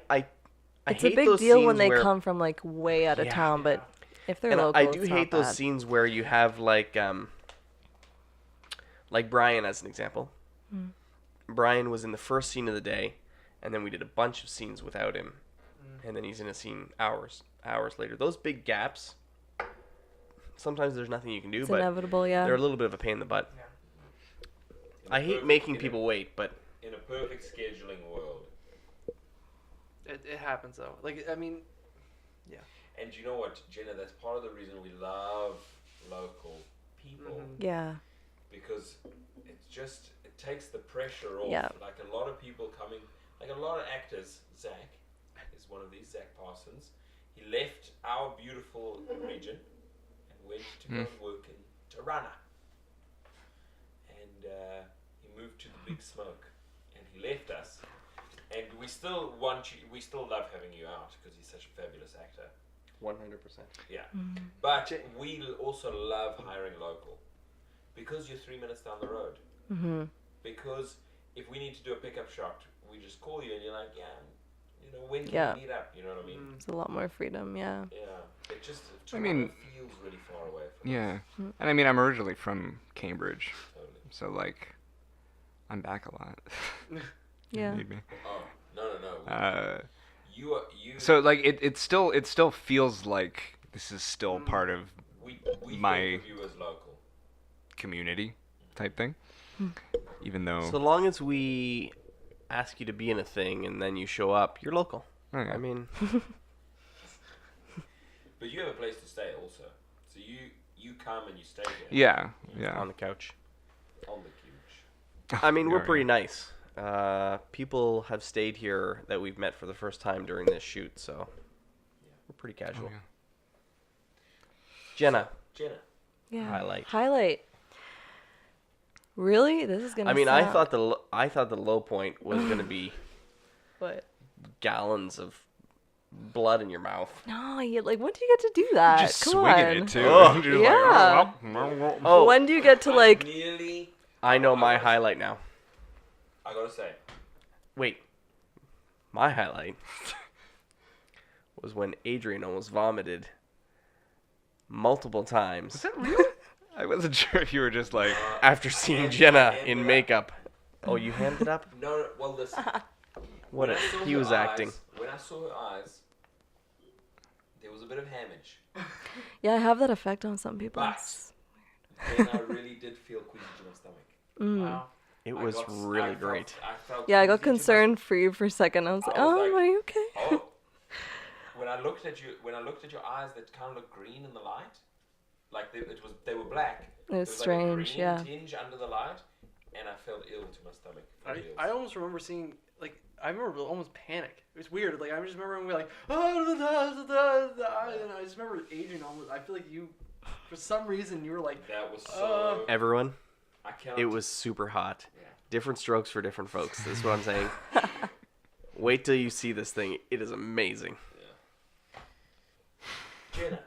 It's hate a big those deal when scenes they where- come from like way out of Yeah. town, but if they're and local, I do it's hate not those bad. scenes where you have like Brian as an example. Brian was in the first scene of the day, and then we did a bunch of scenes without him, and then he's in a scene hours later. Those big gaps. Sometimes there's nothing you can do, It's but inevitable, yeah. they're a little bit of a pain in the butt. I hate making people wait, but In a perfect scheduling world. It happens though. Like I mean, And you know what, Jenna, that's part of the reason we love local people. Yeah. Because it takes the pressure off. Yeah. Like a lot of people coming, like a lot of actors, Zach is one of these, Zach Parsons. He left our beautiful region and went to go and work in Tirana. And he moved to the big smoke and he left us. And we still want you, we still love having you out because he's such a fabulous actor. 100%. Yeah. But we also love hiring local because you're 3 minutes down the road. Mm-hmm. Because if we need to do a pickup shot, we just call you and you're like, when can Yeah. we meet up? You know what I mean? It's a lot more freedom, yeah. Yeah. It just, I mean- feels really far away from Yeah, and I mean I'm originally from Cambridge, us, totally. so like I'm back a lot. Yeah. Need me. Oh, no. You. So like it still feels like this is still part of we my- think of you as local. community type thing, even though So long as we ask you to be in a thing and then you show up, you're local. Okay. I mean, But you have a place to stay also. So you come and you stay here. yeah. on the couch. On the couch. I mean, we're Yeah, pretty nice. People have stayed here that we've met for the first time during this shoot, so we're pretty casual. yeah. Jenna, Jenna. Yeah. Highlight. Really? This is gonna. I mean, I suck. thought the low point was gonna be What? gallons of blood in your mouth. No, when do you get to do that? Just Come swinging on. it too. Oh. Just Yeah. Like, Oh, When do you get to like? Nearly. I know my highlight now. I gotta say. Wait. My highlight was when Adrian almost vomited multiple times Is that real? I wasn't sure if you were just like. after seeing Jenna in makeup. Oh, you hammed it up? No, well, listen. What? He was acting. When I saw her eyes, there was a bit of hamage. Yeah, I have that effect on some people. But It's- then I really did feel queasy to my stomach. Wow. It was really great. I felt Yeah, I got queasy to my- concerned for you for a second. I was like, I was oh, like, are you okay? Oh, when I looked at your eyes that kind of looked green in the light, like they were black. It was There strange, like a green yeah. tinge under the light, and I felt ill to my stomach. for reals. I almost remember seeing, like, I remember almost panic. It was weird. Like, I just remember when we were like, and I just remember Adrian almost, I feel like you, for some reason, you were like, That was so. Everyone, I can't. it was super hot. Yeah. Different strokes for different folks. That's what I'm saying. Wait till you see this thing. It is amazing. Jenna.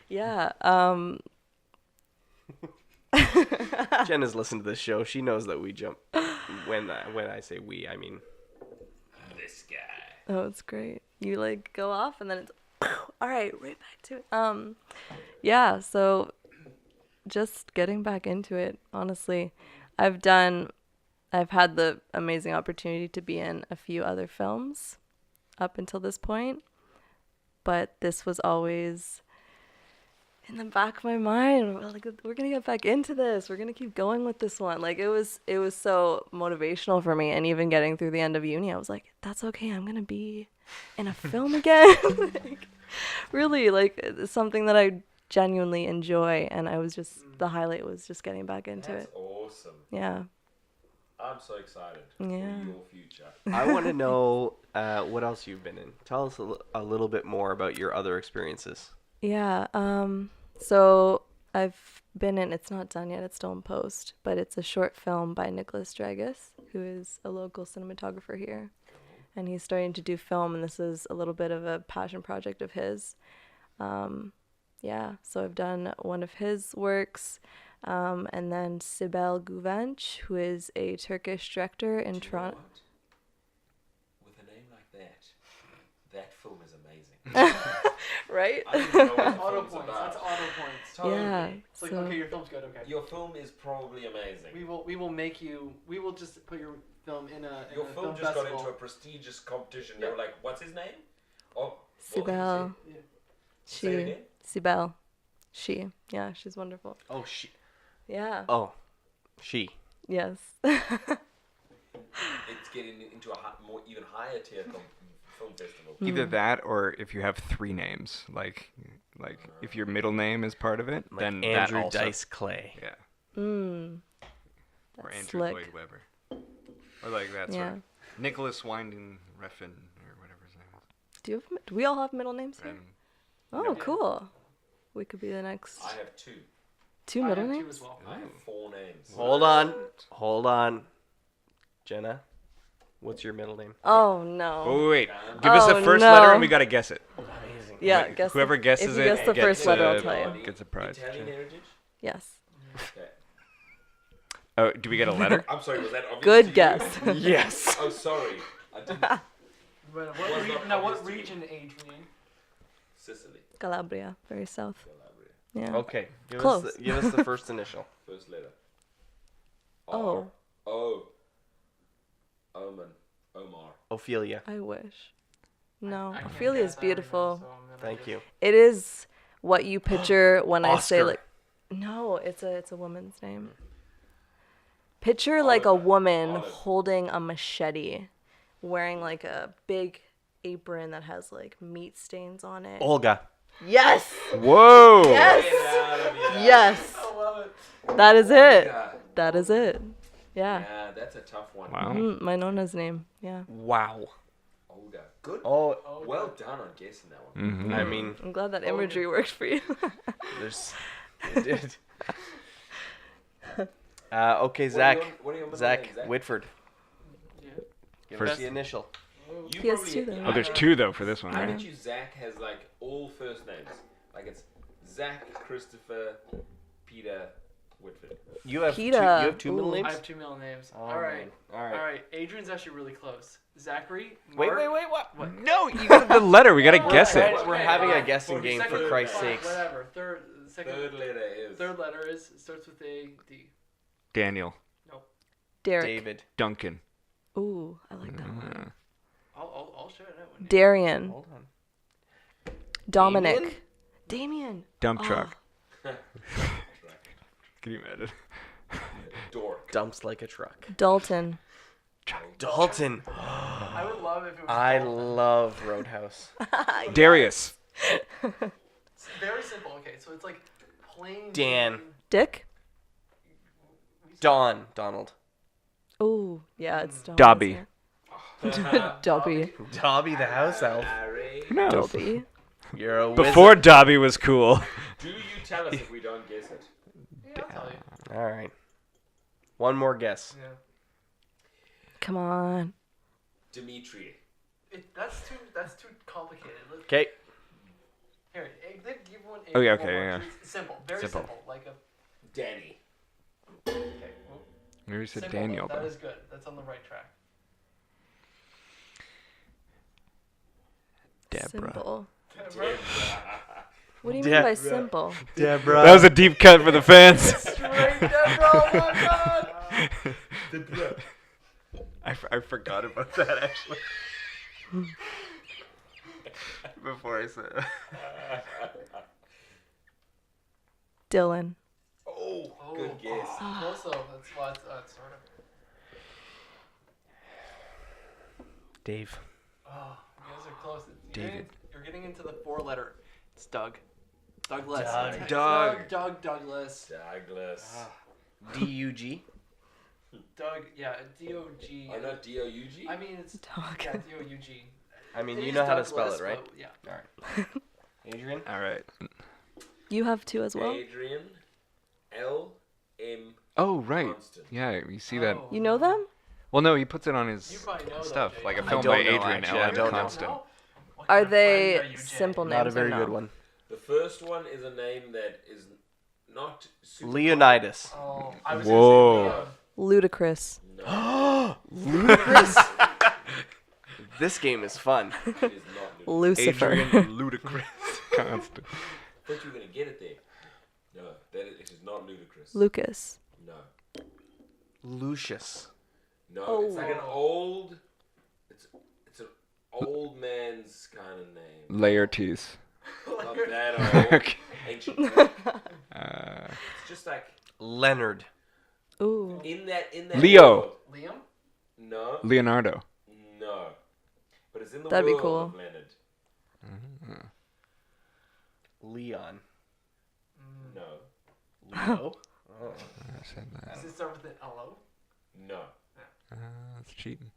Yeah. Jenna's listened to this show. She knows that we jump. When I say we, I mean This guy. Oh, it's great. You like go off and then it's all right, right back to it. Yeah, so just getting back into it, honestly. I've had the amazing opportunity to be in a few other films up until this point, but this was always in the back of my mind. We're like, we're gonna get back into this. We're gonna keep going with this one. Like it was so motivational for me. And even getting through the end of uni, I was like, that's okay. I'm gonna be in a film again. Like, really, like it's something that I genuinely enjoy. And I was just the highlight was just getting back into That's it. awesome. Yeah. I'm so excited Yeah. for your future. I want to know what else you've been in. Tell us a little bit more about your other experiences. Yeah. So I've been in, it's not done yet, it's still in post, but it's a short film by Nicholas Dragus, who is a local cinematographer here. And he's starting to do film, and this is a little bit of a passion project of his. Yeah, so I've done one of his works, and then Sibel Guvenç, who is a Turkish director in Toronto. With a name like that film is amazing. Right? I don't even know what the auto film's points. about. That's auto points. Totally. Yeah. It's like, So- okay, your film's good, okay. Your film is probably amazing. We will just put your film in a Your in a film just festival. got into a prestigious competition. They Yeah. were like, "What's his name?" Oh, Sibel. Yeah. Say it She. again? Sibel. She. Yeah, she's wonderful. Oh, she. Yeah. Oh, she. Yes. It's getting into a even higher tier film festival. Either that, or if you have three names, like if your middle name is part of it, Like then Andrew that also, Dice Clay. yeah, Or or That's Andrew slick. Lloyd Webber, or like that sort Yeah. of Nicholas Winding Refn or whatever his name is. Do we all have middle names here? Refn. Oh, cool. We could be the next I have two. two I middle have two names. as well. I have four names. Hold on. Jenna, what's your middle name? Oh no. Oh wait, give us the Oh, first letter no. and we gotta guess it. Amazing. Yeah, Wait, guess whoever guesses if you it guess the gets first letter, I'll a- tell you. Gets a prize. Italian heritage? Yes. Okay. Oh, do we get a letter? I'm sorry, was that obvious to Good you? guess. Yes. Oh, sorry. I didn't. But Was what, not now, obvious what to you. region, Adrian? Sicily. Calabria, very south. Calabria. Yeah. Okay. Give Close. us the first initial. First letter. Oh. O. Oman. Omar. Ophelia. I wish. No, I can't Ophelia is guess either, beautiful. so I'm gonna Thank just- you. It is what you picture when I say Oscar. like. No, it's a woman's name. Picture like a Olive. woman Olive. holding a machete, wearing like a big apron that has like meat stains on it. Olga. Yes. Whoa! Yes. Yes. I love it. That is it. Yeah. That is it. Yeah. Yeah, that's a tough one. Wow. My Nona's name. Yeah. Wow. Olga. Good. Oh, Well done on guessing that one. Mm-hmm. I mean, I'm glad that imagery worked for you. there's. It did. Okay, Zach. What are your middle Zach names, Zach? Whitford. Yeah. Give First- us the initial. You He has probably- two, though. Oh, there's two though for this one, I right? bet you Zach has like all first names. Like it's Zach, Christopher, Peter, Whitford. You have PETA. two, you have two middle Ooh. names. I have 2 middle names. Oh, All right. man. All right. All right. Adrian's actually really close. Zachary. Wait, Mark, what? No, you got the letter. We gotta We're guess it. trying- We're having a fine. guessing game for Second- Christ's fine, sakes. Whatever. Second. Third letter is. Third letter is starts with a D. Daniel. Derek. David. Duncan. Ooh, I like that one. I'll show it out one day. Darian. Hold on. Dominic. Damien. Dump Oh. truck. Can you imagine? Dork. Dumps like a truck. Dalton. Dalton. I would love if it was. I Dalton. love Roadhouse. Darius. It's very simple. Okay, so it's like plain. Dan. Jane- Dick. Don. Donald. Ooh, yeah, it's Don. Dobby. isn't it? Dobby. Dobby the house elf. Harry. No. Dobby. You're a wizard. Before Dobby was cool. Do you tell us if we don't guess it? Yeah, I'll tell you. All right. One more guess. Yeah. Come on. Dimitri. That's too complicated. Okay. Here, give one. Okay, one okay, more. yeah. It's simple. Very Simple. simple. Like a. Danny. Okay. Well, Maybe said simple, Daniel. That Though. is good. That's on the right track. Deborah. Simple. Deborah. What do you mean by simple? Deborah. That was a deep cut for the fans. Straight Deborah. Oh my God. I forgot about that actually. Before I said. Dylan. Oh, good guess. Also, that's why it's sort of. Dave. Oh, you guys are close. David. You're getting into the 4-letter. It's Doug. Douglas. Doug. It's Doug. Douglas. Douglas. D-U-G. Doug. Yeah. D-O-G. Oh, not D-O-U-G? I mean, it's Dog. yeah, D-O-U-G. I mean, It you is know how to spell Douglas, it, right? but yeah. All right. Adrian? All right. You have two as well? Adrian. L-M. Oh right. Constant. Yeah, you see that. Oh, You know them? Well, no, he puts it on You his probably know stuff, them, like a Jay. film don't by know, Adrian actually. I L. don't know. Constant. What Are kind of they friend are you, Jay? simple Not a names or very no? good one. The first one is a name that is not super Leonidas. Oh, I was Whoa. Gonna say Leon. Ludicrous. No, Ludicrous. This game is fun. it is not. Lucifer. Adrian Ludicrous Constant. I thought you were going to get it there. No, it is not ludicrous. Lucas. No. Lucius. No, it's like an Oh. old. It's an old man's kind of name. Laertes. Not that old. Okay. Ancient. Greek. Uh, It's just like Leonard. Ooh. in that Leo. world. Liam? No, Leonardo. no. But it's in the That'd be world cool. of Leonard. Leon. No, Leo. Oh. I said that. Does it start with an L-O? no. That's cheating.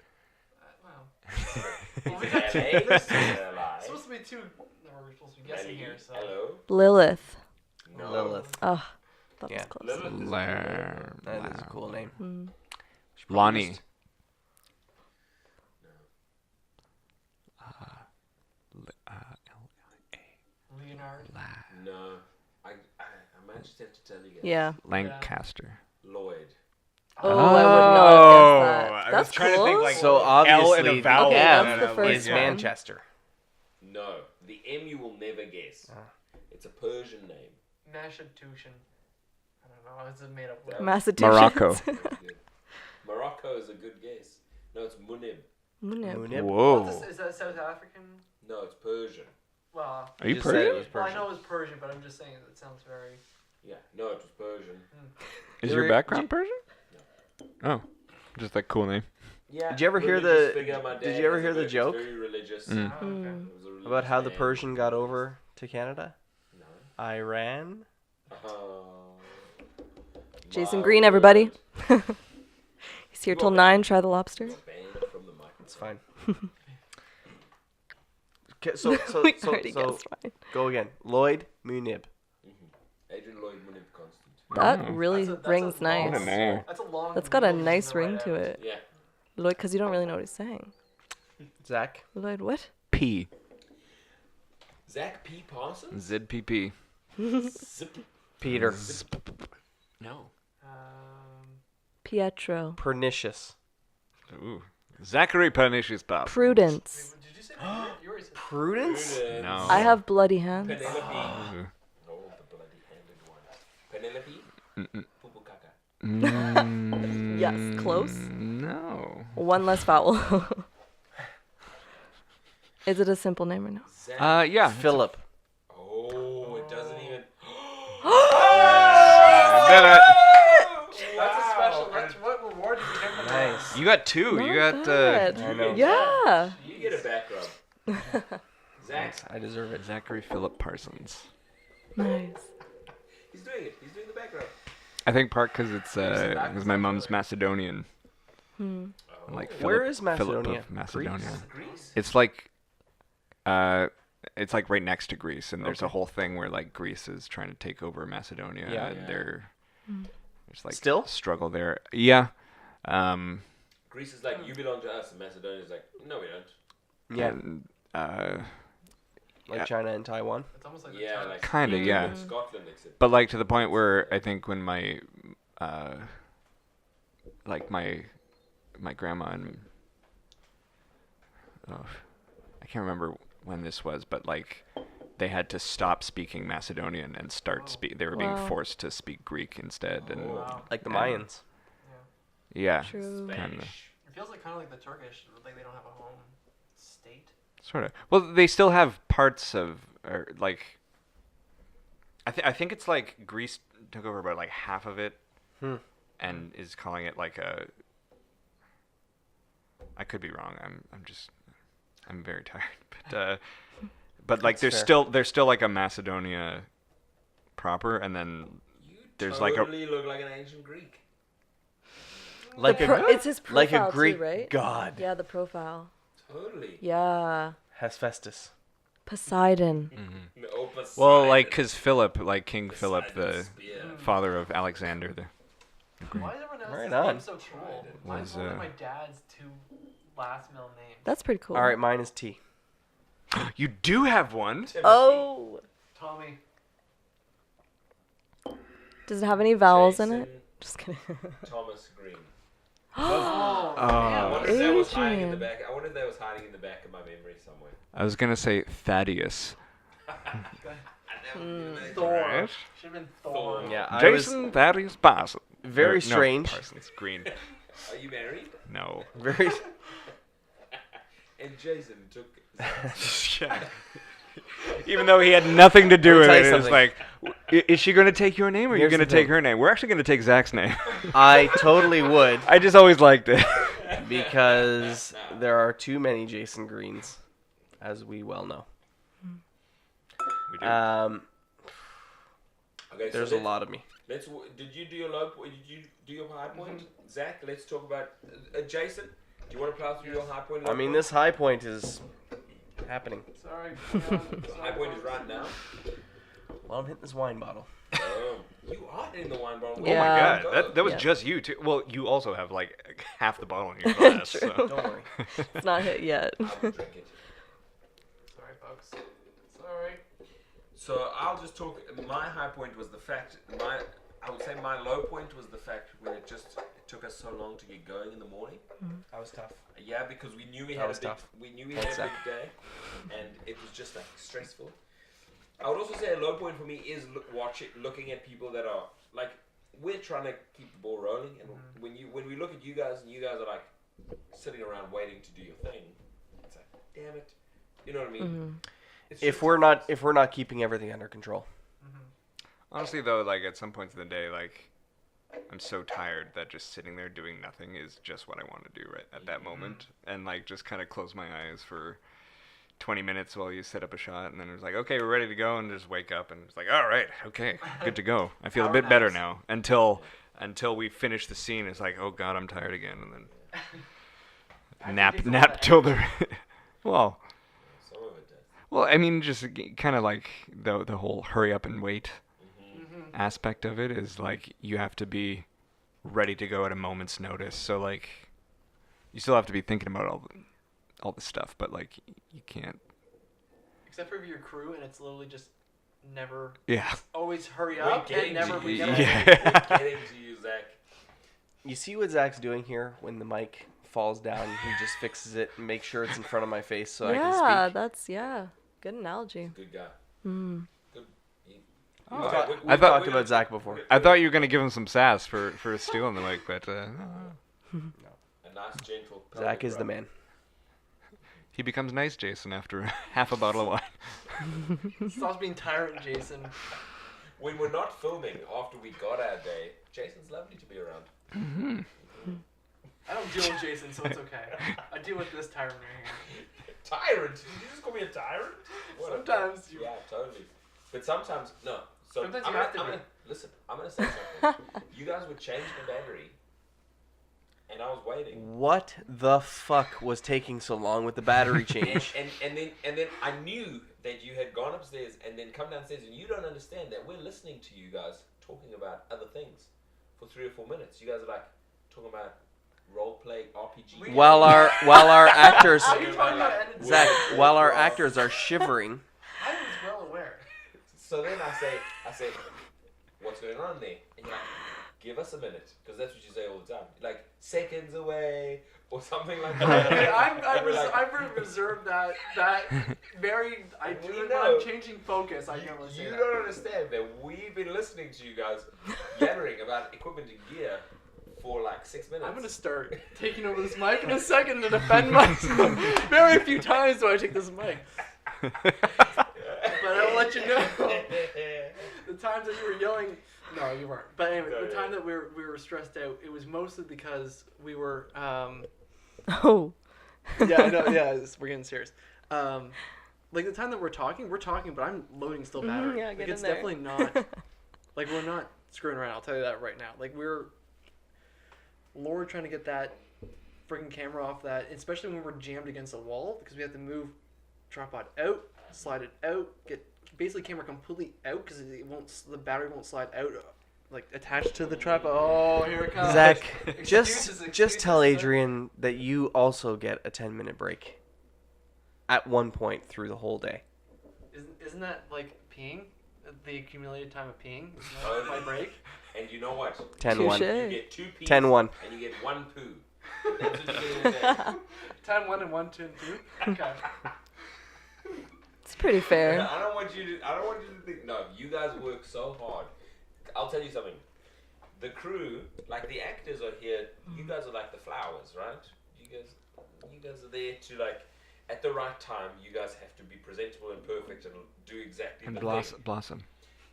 Wow. Well, we L.A. got There's It's supposed to be two that we're supposed to be guessing here, so. Hello. Lilith. No. Lilith. Oh, that Yeah. was close. Lilith is a cool name. That is a cool name. Mm. Lonnie. Leonard. No. I might just have to tell you guys. Yeah. Lancaster. Lloyd. Oh, I would not have guessed that. I was That's trying to cool. think, like, So L obviously and a the vowel. Okay, M that's the first is one. Manchester. No. The M you will never guess. It's a Persian name. Massachusetts. I don't know. It's a made up word. Massachusetts. Morocco. Very good. Morocco is a good guess. No, it's Munib. Munib. Munib. Whoa. Is that South African? No, it's Persian. Well, Are you just said it Persian? was well, I Persian. know it was Persian, but I'm just saying it sounds very. Yeah. No, it was Persian. Is Did your you- background Persian? Oh, just a cool name. Yeah. Did you ever hear religious the- figure, my did dad you ever is hear the it's joke? Very religious. Mm. Oh, okay. Mm. It was a religious About how the man. Persian got over to Canada? No. Iran? Oh, Jason my Green, everybody. word. He's here till 9. Try the lobster. Banned from the microphone. It's fine. Okay, so We already guessed mine. go again. Lloyd Munib. Adrian Lloyd Munib Constant. That Oh. really That's a rings long- nice. What a name. That's a long. That's got a name nice to write ring to out. it. Yeah. Lloyd, because you don't really know what he's saying. Zach. Lloyd, what? P. Zach P. Parsons? ZPP. Peter. No. Pietro. Pernicious. Ooh. Zachary Pernicious Bob. Prudence. Did you say yours? Prudence? No. I have bloody hands. Penelope. Ooh. No, the bloody-handed one. Penelope. Pupukaka. Yes, close. No. One less vowel. Is it a simple name or no? Zach. Yeah. Philip. Oh, it doesn't even. That's a special. That's what reward did you get from that? Nice. You got two. Not You got. bad. I know. Yeah. You get a back rub. Zach. I deserve it. Zachary Philip Parsons. Nice. He's doing it. He's doing the back rub. I think part because it's my mom's Macedonian. Like Where Philip- is Macedonia? Philip of Macedonia. Greece? It's like right next to Greece, and there's a whole thing where like Greece is trying to take over Macedonia, Yeah. and there's like Still? struggle there. Yeah. Greece is like, you belong to us, and Macedonia is like, no, we don't. Yeah. And, Like yeah. China and Taiwan. It's almost like Yeah, like Kinda, yeah. and Scotland, except. but like to the point where I think when my like my grandma and I can't remember when this was, but like they had to stop speaking Macedonian and start they were being Wow. forced to speak Greek instead, and Like the And- Mayans. yeah, True. kinda. It feels like kind of like the Turkish, like they don't have a home state. Sort of. Well, they still have parts of, or like. I think it's like Greece took over about like half of it, and is calling it like a. I could be wrong. I'm very tired, but like That's there's still like a Macedonia proper, and then You there's like a. totally look like an ancient Greek. Like It's his profile like a Greek too, right? god. Yeah, the profile. Totally. Yeah. Hephaestus. Poseidon. No, Well, Poseidon. like, cause Philip, like King Philip, the Poseidon's spear. father of Alexander, Why is everyone else's Right name on. so cool? Mine's Was, only my dad's two last middle names. That's pretty cool. All right, mine is T. You do have one. Oh. Tommy. Does it have any vowels in it? Jason Just kidding. Thomas Green. Oh, I wonder if that was hiding in the Adrian. back. I wonder if that was hiding in the back of my memory somewhere. I was gonna say Thaddeus. Thor. Right. Should have been Thor. Yeah, I was Jason Thaddeus Parsons. very strange. Parsons Green. Are you married? No. Very. And Jason took. Yeah. Even though he had nothing to do with Let it, me tell it was you like, is she going to take your name or are you Here's going to the take thing. her name? We're actually going to take Zach's name. I totally would, I just always liked it. because there are too many Jason Greens, as we well know. We do. Okay, There's so a lot of me. Did you do your low point? Did you do your high point? Zach, let's talk about Jason. Do you want to plow through your high point? I mean, this high point is happening. Sorry. high point is right now. Well, I'm hitting this wine bottle. Oh, you are in the wine bottle. Oh my Yeah. god, that was Yeah. just you too. Well, you also have like half the bottle in your glass. True. So. Don't worry. It's not hit yet. I will drink it. Sorry, folks. Sorry. So I'll just talk. My high point was the fact. I would say my low point was the fact when it took us so long to get going in the morning. That was tough. Yeah, because we knew we That had was a big, tough. we knew we Thanks, had a big day, and it was just like stressful. I would also say a low point for me is looking at people that are like, we're trying to keep the ball rolling, and when we look at you guys and you guys are like sitting around waiting to do your thing, it's like, damn it, you know what I mean? It's If just- we're not keeping everything under control. Honestly, though, like at some points in the day, like I'm so tired that just sitting there doing nothing is just what I want to do right at that moment, and like just kind of close my eyes for 20 minutes while you set up a shot, and then it's like, okay, we're ready to go, and just wake up, and it's like, all right, okay, good to go. I feel a bit better now. Until we finish the scene, it's like, oh god, I'm tired again, and then nap till the well. some of it does. Well, I mean, just kind of like the whole hurry up and wait aspect of it is like you have to be ready to go at a moment's notice. So like, you still have to be thinking about all the stuff, but like you can't. Except for your crew, and it's literally just never Yeah. over always hurry up and never we never. We're getting to you, Zach. You see what Zach's doing here when the mic falls down? He just fixes it and makes sure it's in front of my face so I can Yeah, speak. that's good analogy. Good guy. Mm. Good. I've talked about Zach before. I thought you were gonna give him some sass for stealing the mic, but A nice, gentle. Zach is the man. he becomes nice, Jason, after half a bottle of wine. Stops being tyrant, Jason. When we're not filming after we got our day, Jason's lovely to be around. I don't deal with Jason, so it's okay. I deal with this tyrant right here. Tyrant? Did you just call me a tyrant? What a- Sometimes you. Yeah, totally. But sometimes, no. So Sometimes I'm you have gonna, to I'm be. gonna, listen, I'm going to say something. You guys would change the battery, and I was waiting. What the fuck was taking so long with the battery change? And then I knew that you had gone upstairs and then come downstairs, and you don't understand that we're listening to you guys talking about other things for 3 or 4 minutes. You guys are like talking about role play RPG. While our actors, Are you talking about Ed and Zach, Zach? while our actors are shivering, I was well aware. So then I say, what's going on there? And you're like, give us a minute, because that's what you say all the time. Like seconds away or something like that. Okay, And we're like, I've reserved that very. I do We it when know. I'm changing focus. I normally say you that. don't understand that we've been listening to you guys yammering about equipment and gear for like 6 minutes. I'm gonna start taking over this mic in a second to defend myself. Very few times do I take this mic, but I'll let you know. The times that you were yelling, no, you weren't. But anyway, the time that we were stressed out, it was mostly because we were. Oh. Yeah, I know. Yeah, we're getting serious. Like the time that we're talking, but I'm loading still battery. yeah, like get it's in there. definitely not. Like we're not screwing around. I'll tell you that right now. Like we're Lord trying to get that freaking camera off that, especially when we're jammed against a wall because we have to move tripod out, slide it out, get basically camera completely out because the battery won't slide out. Like attached to the tripod. Oh, here it comes. Zach, Excuses, just tell excuses. Adrian that you also get a 10-minute break at one point through the whole day. Isn't that like peeing? The accumulated time of peeing? Isn't Oh, that my break? And you know what? 10-1. Touche. You get 2 peas 10-1. and you get 1 poo. That's what you get in there. Time 1 and 1, 2 and 2. Okay. It's pretty fair. I don't want you to think. No, you guys work so hard. I'll tell you something. The crew, like the actors are here. You guys are like the flowers, right? You guys are there to like, at the right time. You guys have to be presentable and perfect and do exactly And the thing. blossom.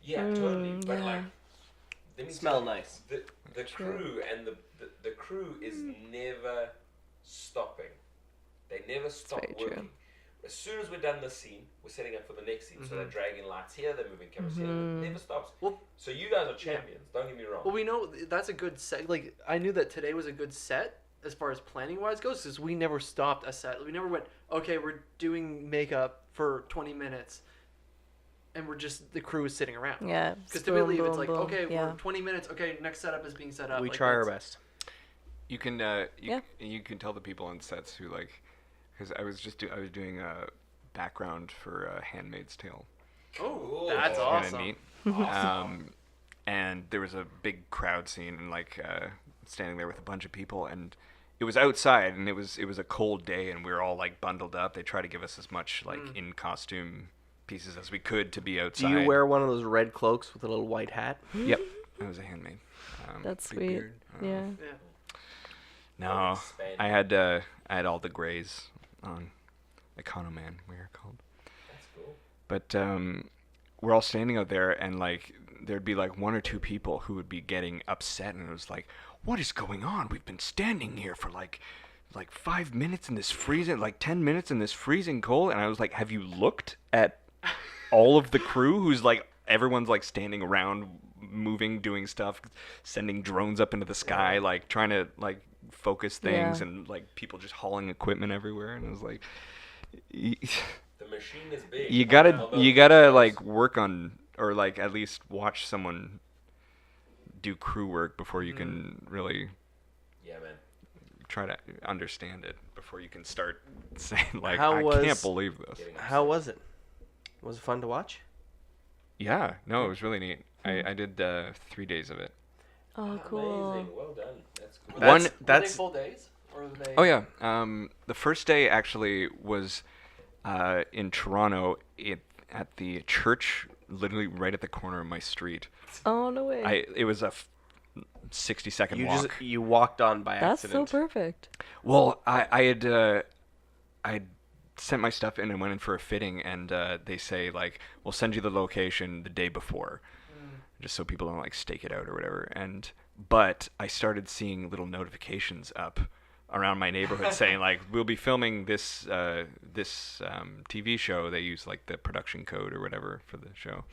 Yeah, totally. But yeah. like, let me Smell tell you, nice. The crew and the crew is never stopping. They never stop very true. working. As soon as we're done this scene, we're setting up for the next scene. So they're dragging lights here, they're moving cameras here. It never stops. Well, So you guys are champions. Don't get me wrong. well, we know that's a good set. Like, I knew that today was a good set as far as planning wise goes because we never stopped a set. We never went, okay, we're doing makeup for 20 minutes. And we're just, the crew is sitting around. Yeah. Because boom, typically if boom, it's like, boom. okay, Yeah. we're 20 minutes. Okay, next setup is being set up. We Like, try our that's- best. You can Yeah. you can tell the people on sets who like, because I was doing a background for Handmaid's Tale. Oh, that's Cool. awesome. Kinda neat. And there was a big crowd scene and like standing there with a bunch of people, and it was outside and it was a cold day and we were all like bundled up. They tried to give us as much like in costume pieces as we could to be Do outside. you wear one of those red cloaks with a little white hat? Yep, I was a handmaid. That's big sweet. beard. Yeah. Yeah. No, Spanish. I had all the grays on. Economan, we are called. That's cool. But we're all standing out there, and like there'd be like 1 or 2 people who would be getting upset, and it was like, "What is going on? We've been standing here for like 5 minutes in this freezing, like 10 minutes in this freezing cold." And I was like, "Have you looked at all of the crew? Who's like everyone's like standing around, moving, doing stuff, sending drones up into the sky, like trying to like focus things, Yeah. and like people just hauling equipment everywhere." And it was like. The machine is big. You gotta Although you gotta like work on, or like at least watch someone do crew work before you can really Yeah, man. try to understand it, before you can start saying like, How I was- can't believe this. Getting How upset. was it? Was it fun to watch? Yeah, no, it was really neat. I did 3 days of it. Oh, cool. Amazing. Well done. That's cool. One- Were they That's full days? Or were they... Oh yeah. The first day actually was in Toronto at the church, literally right at the corner of my street. Oh, no way. It was a 60-second you walk. you walked on by That's accident. so perfect. Well, I sent my stuff in and went in for a fitting, and they say like, we'll send you the location the day before, just so people don't like stake it out or whatever. But I started seeing little notifications up around my neighborhood saying like, we'll be filming this TV show. They use like the production code or whatever for the show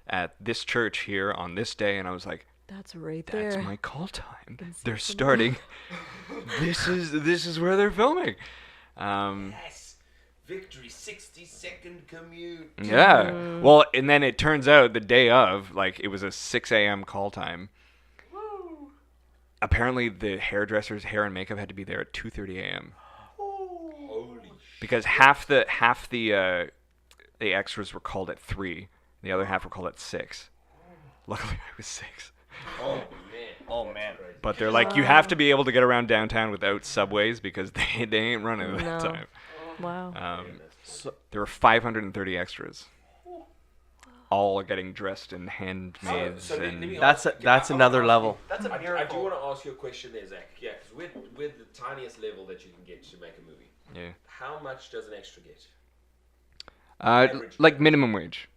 at this church here on this day, and I was like, That's right that's there. my call time. can see They're it from starting. This is where they're filming. Yes. Victory 60-second commute. Yeah. Well, and then it turns out the day of, like, it was a 6 a.m. call time. Apparently, the hairdressers, hair and makeup had to be there at 2:30 a.m. Holy because half the extras were called at 3, the other half were called at 6. Luckily, I was 6. Oh man. Oh man. But they're like, you have to be able to get around downtown without subways because they ain't running at that No. time. Wow. There were 530 extras, all getting dressed in handmaids. So let me That's ask- that's I- I another wanna ask level. That's a I do miracle. want to ask you a question there, Zach. Yeah, because we're the tiniest level that you can get to make a movie. Yeah. How much does an extra get? Average. Like minimum wage,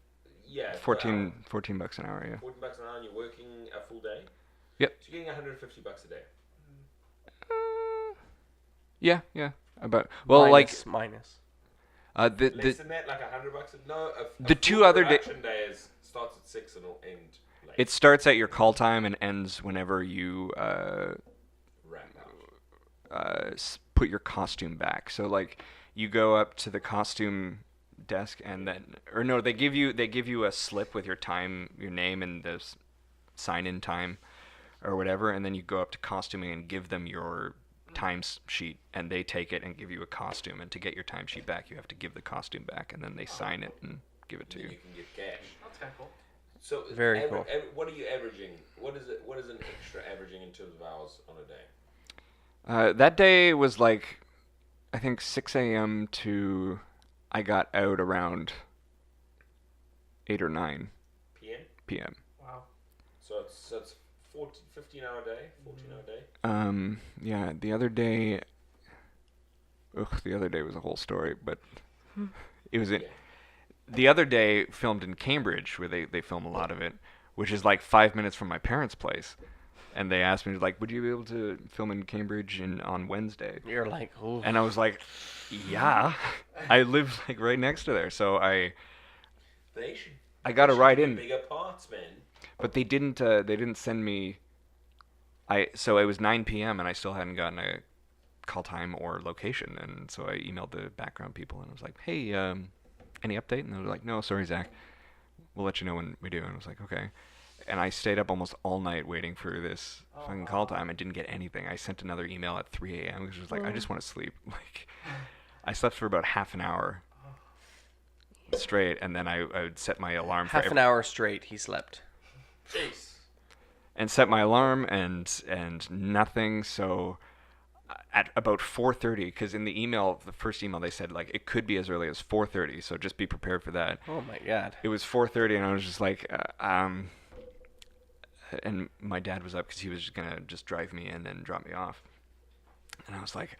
Yeah. per 14 hour. $14 an hour. Yeah. $14 an hour, and you're working a full day. Yep. So you're getting $150 a day. Yeah. About Minus. the Less than that, like $100 a no. The full two other day- production days starts at 6 and will end late. it starts at your call time and ends whenever you Wrap out. put your costume back. So like you go up to the costume desk and then they give you a slip with your time, your name and the sign-in time or whatever, and then you go up to costuming and give them your time sheet, and they take it and give you a costume, and to get your time sheet back you have to give the costume back, and then they sign it and give it to Then you. you can get cash. That's kind of cool. So Very cool. What are you averaging? What is it? What is an extra averaging in terms of hours on a day? That day was like, I think 6 a.m. to I got out around 8 or 9 PM. p.m. Wow. So it's 15 hour day, 14 hour day. Yeah, the other day was a whole story, but it was the other day filmed in Cambridge, where they film a lot of it, which is like 5 minutes from my parents' place. And they asked me, like, would you be able to film in Cambridge on Wednesday? You're like, oh. And I was like, yeah. I live like right next to there, so I got a ride in. Bigger parts, man. But they didn't send me. So it was 9 p.m. and I still hadn't gotten a call time or location, and so I emailed the background people and I was like, hey, any update? And they were like, no, sorry, Zach, we'll let you know when we do. And I was like, okay. And I stayed up almost all night waiting for this fucking call time. I didn't get anything. I sent another email at 3 a.m. which was like, I just want to sleep. Like, I slept for about half an hour straight, and then I would set my alarm for Half an hour straight he slept. Jeez. and set my alarm and nothing. So at about 4:30, because in the first email they said like it could be as early as 4:30, so just be prepared for that. Oh my god. It was 4:30 and I was just like and my dad was up because he was just gonna drive me in and drop me off, and I was like,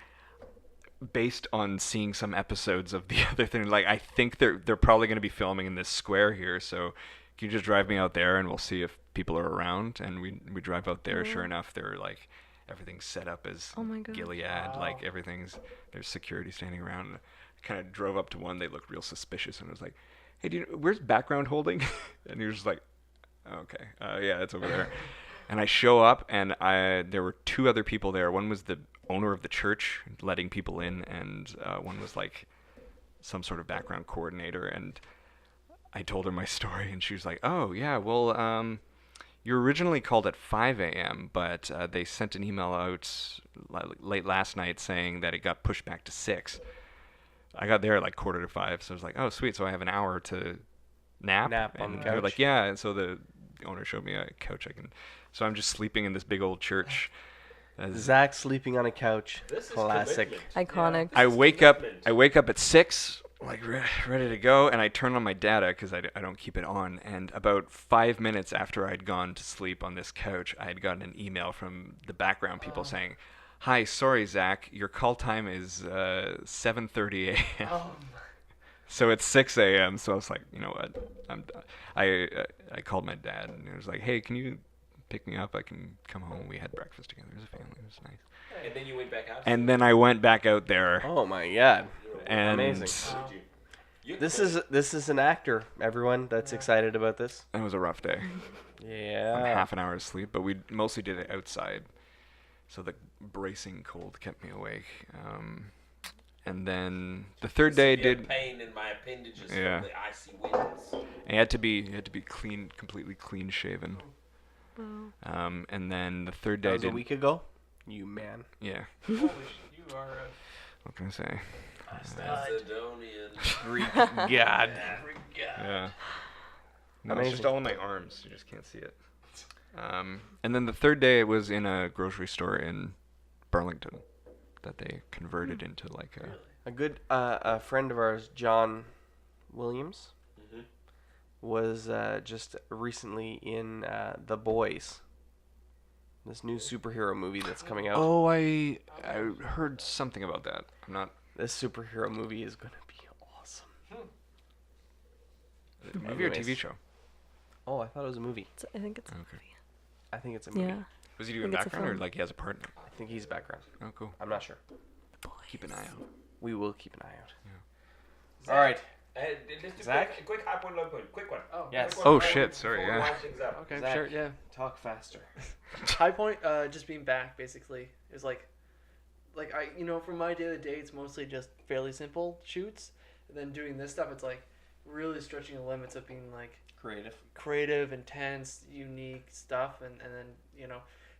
based on seeing some episodes of the other thing, like I think they're probably gonna be filming in this square here, so can you just drive me out there and we'll see if people are around. And we drive out there. Sure enough, they're like, everything's set up as Oh my God. Gilead. Like there's security standing around. I kind of drove up to one. They looked real suspicious, and I was like, hey, where's background holding? And he was just like, okay, yeah, it's over there. And I show up, and there were two other people there. One was the owner of the church letting people in, and one was like some sort of background coordinator. And I told her my story, and she was like, oh yeah, well, you were originally called at 5 a.m., but they sent an email out late last night saying that it got pushed back to 6. I got there at like 4:45, so I was like, oh sweet, so I have an hour to Nap on the and they were like, couch? yeah. And so the owner showed me a couch I can. So I'm just sleeping in this big old church. Zach sleeping on a couch. Classic. Iconic. I wake up at 6, like ready to go, and I turn on my data because I don't keep it on. And about 5 minutes after I'd gone to sleep on this couch, I had gotten an email from the background people saying, "Hi, sorry Zach, your call time is 7:30 a.m." So it's 6 a.m. So I was like, you know what, I'm done. I called my dad and it was like, hey, can you pick me up? I can come home. We had breakfast together as a family. It was nice. And then you went back out. And then I went back out there, Oh my god. and Amazing. This is an actor, everyone that's excited about this. it was a rough day. Yeah. Half an hour's sleep, but we mostly did it outside, so the bracing cold kept me awake. And then the third day I did. pain in my appendages Yeah. from the icy winds. And you had to be clean, completely clean shaven. And then the third day That I was a did. week ago. You man. Yeah. Holy shit, you are What can I say? Macedonian. Greek god. Yeah. No, it's just Amazing. all in my arms. You just can't see it. And then the third day it was in a grocery store in Burlington that they converted into like a. A good a friend of ours, John Williams, was just recently in The Boys, this new superhero movie that's coming out. Oh, I heard something about that. I'm not. This superhero movie is gonna be awesome. Movie or TV Anyways. show? Oh, I thought it was a movie. I think it's a Okay. movie. I think it's a movie. Yeah. Was he doing think it's a background or film. like he has a partner? I think he's background. Oh, cool. I'm not sure. Keep an eye out. We will keep an eye out. All right. Let's do Zach? quick high point, low point. Quick one. Oh, Yes. Quick one, Oh, high shit, point sorry, before we yeah. wind things up. Okay, Zach. sure, yeah. Talk faster. High point, just being back basically is like I from my day to day it's mostly just fairly simple shoots. And then doing this stuff, it's like really stretching the limits of being like creative, intense, unique stuff, and then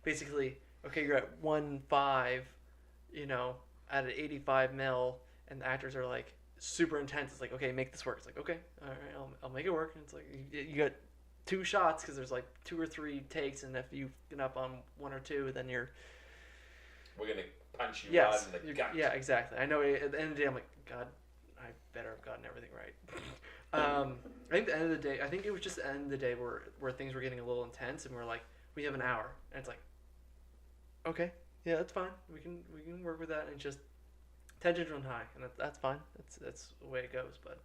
basically okay, you're at 1.5, at an 85 mil, and the actors are like super intense. It's like, okay, make this work. It's like, okay, all right, I'll make it work. And it's like you got 2 shots because there's like 2 or 3 takes, and if you get up on 1 or 2, then you're We're gonna punch you yes, right in the you're- gut. yeah, exactly. I know. At the end of the day, I'm like, God, I better have gotten everything right. I think the end of the day, I think it was just the end of the day where things were getting a little intense, and we're like, we have an hour, and it's like, okay, yeah, that's fine. We can work with that, and it's just tensions run high, and that's fine. That's the way it goes. But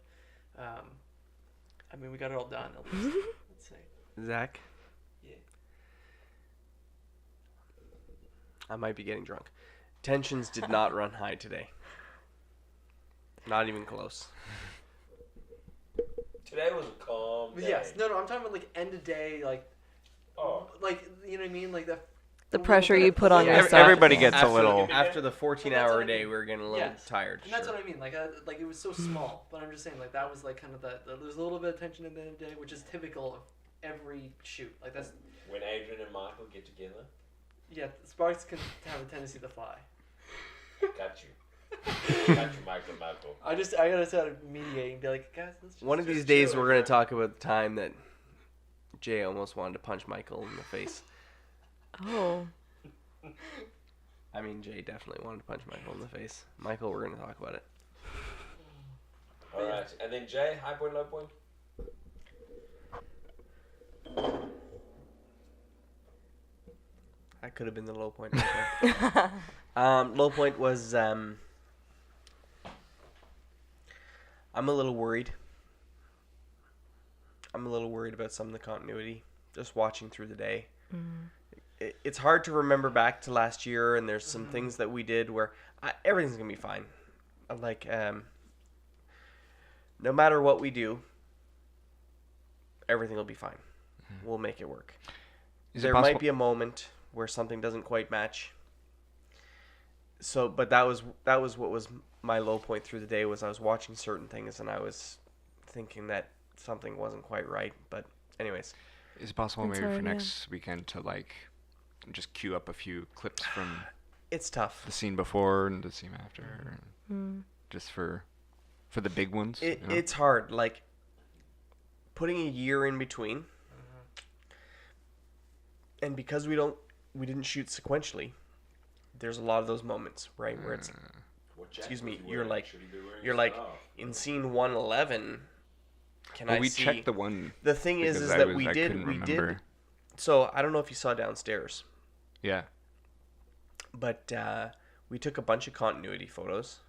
I mean, we got it all done. At least. Let's say. Zach? Yeah. I might be getting drunk. Tensions did not run high today. Not even close. Today was a calm day. Yes. No. I'm talking about like end of day, like Oh. like you know what I mean, like The pressure you put on Yeah, yourself. everybody gets a little. After the 14-hour what I day, mean. we were getting a little Yes. tired. And that's sure. what I mean. Like it was so small, but I'm just saying, like that was like kind of there's a little bit of tension at the end of the day, which is typical of every shoot. Like that's When Adrian and Michael get together, yeah, sparks can have a tendency to fly. got you. Got you, Michael. I gotta start mediating, be like, guys, let's just One of just these days, chill. we're going to talk about the time that Jay almost wanted to punch Michael in the face. Oh. I mean, Jay definitely wanted to punch Michael in the face. Michael, we're going to talk about it. All right, and then Jay, high point, low point. That could have been the low point right there. Low point was I'm a little worried. I'm a little worried about some of the continuity. Just watching through the day. It's hard to remember back to last year, and there's some things that we did where everything's going to be fine. Like, no matter what we do, everything will be fine. We'll make it work. There might be a moment where something doesn't quite match. So, but that was what was my low point through the day. Was I was watching certain things and I was thinking that something wasn't quite right. But anyways, Is it possible It's maybe for hard, yeah. next weekend to like just queue up a few clips from it's tough. the scene before and the scene after, just for the big ones? you know? It's hard. Like putting a year in between, and because we didn't shoot sequentially, there's a lot of those moments, right, where it's, excuse me, you're like in scene 111. Can Well, I we see? checked the one. The thing is because I that was- we I did couldn't we remember. did. So I don't know if you saw downstairs, Yeah. but we took a bunch of continuity photos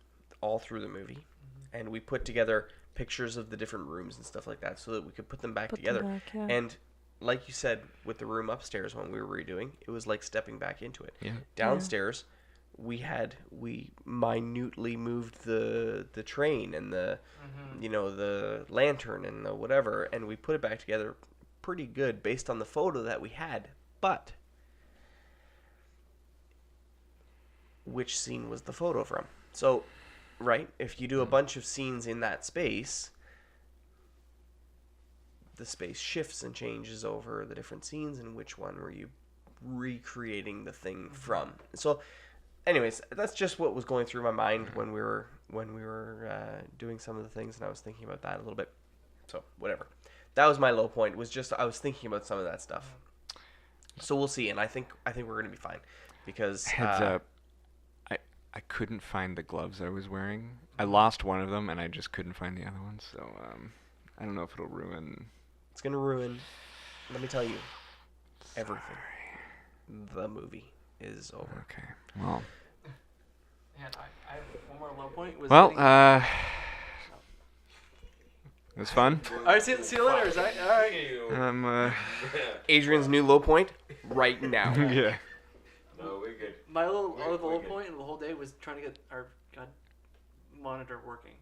all through the movie, and we put together pictures of the different rooms and stuff like that so that we could put them back Put them together. back, yeah. And like you said, with the room upstairs when we were redoing, it was like stepping back into it. Yeah. Downstairs, we minutely moved the train and the the lantern and the whatever, and we put it back together pretty good based on the photo that we had. But which scene was the photo from? So, right, if you do a bunch of scenes in that space, the space shifts and changes over the different scenes, and which one were you recreating the thing from? So anyways, that's just what was going through my mind when we were doing some of the things, and I was thinking about that a little bit. So whatever, that was my low point, was just I was thinking about some of that stuff. So we'll see, and I think we're gonna be fine, because Heads up. I couldn't find the gloves I was wearing. I lost one of them, and I just couldn't find the other one. So I don't know if it'll ruin. it's gonna ruin, let me tell you, everything. The movie is over. Okay. Well. And I have one more low point. Was Well. getting- It was fun. all right, see you later. Is that all right? Adrian's new low point right now. Yeah. No, we're good. My little other low point of the whole day was trying to get our monitor working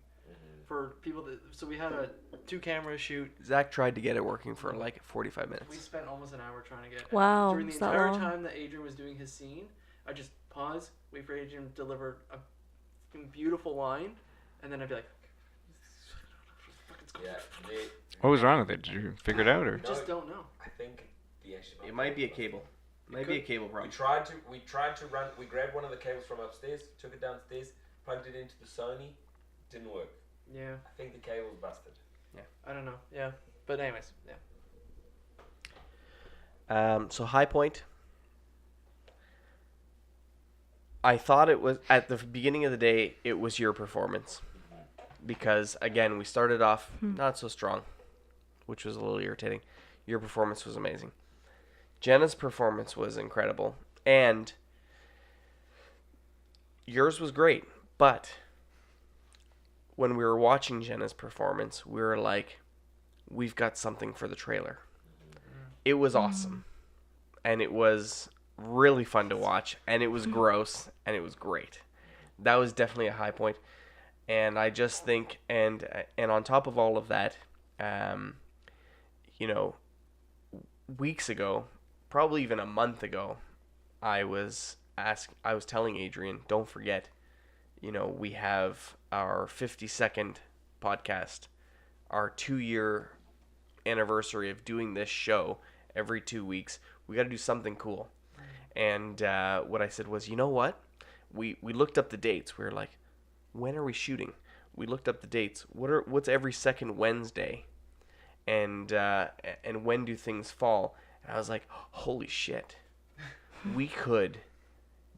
for people that. So we had a 2-camera shoot. Zach tried to get it working for like 45 We minutes. spent almost an hour trying to get it. Wow, During the is that entire long? time that Adrian was doing his scene, I just pause, wait for Adrian to deliver a fucking beautiful line, and then I'd be like, Yeah, What was wrong with it? Did you figure it out, or? I just don't know. I think the actual. It might be a cable. Might be a cable We problem. tried to run. We grabbed one of the cables from upstairs, took it downstairs, plugged it into the Sony. Didn't work. Yeah, I think the cable's busted. I don't know. Yeah, but anyways, yeah. So high point. I thought it was at the beginning of the day. It was your performance, because again we started off not so strong, which was a little irritating. Your performance was amazing. Jenna's performance was incredible, and yours was great. But when we were watching Jenna's performance, we were like, we've got something for the trailer. It was awesome, and it was really fun to watch, and it was gross, and it was great. That was definitely a high point. And I just think, and on top of all of that, weeks ago, probably even a month ago, I was telling Adrian, don't forget, we have our 52nd podcast, our 2-year anniversary of doing this show every 2 weeks. We got to do something cool. And what I said was, you know what? We looked up the dates. We were like, when are we shooting? We looked up the dates. What's every second Wednesday? And when do things fall? And I was like, holy shit. We could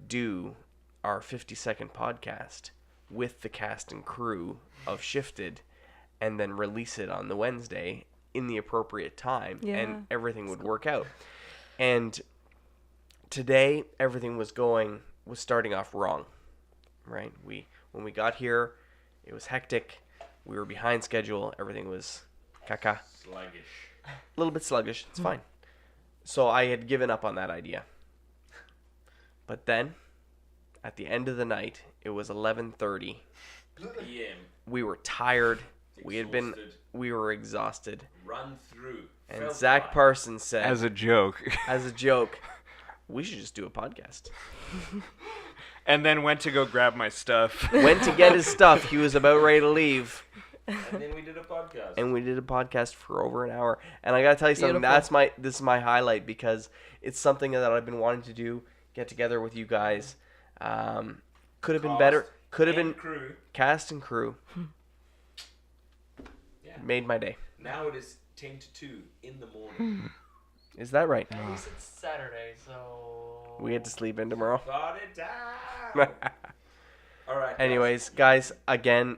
do our 52nd podcast with the cast and crew of Shifted, and then release it on the Wednesday in the appropriate time, Yeah. and everything would work out. And today, everything was starting off wrong, right? When we got here, it was hectic. We were behind schedule. Everything was caca. Sluggish. A little bit sluggish. It's fine. So I had given up on that idea. But then, at the end of the night, it was 11:30. PM. We were tired. Exhausted. We were exhausted. Run through. And Felt Zach fine. Parsons said, As a joke. as a joke, we should just do a podcast. And then went to go grab my stuff. Went to get his stuff. He was about ready to leave. And then we did a podcast. And we did a podcast for over an hour. And I gotta tell you something. Beautiful. This is my highlight, because it's something that I've been wanting to do. Get together with you guys. Could have been better. Could have been crew. cast and crew. Yeah. Made my day. Now it is 10 to 2 in the morning. Is that right? At least it's Saturday, so We get to sleep in tomorrow. Got it down. All right. Anyways, guys, again,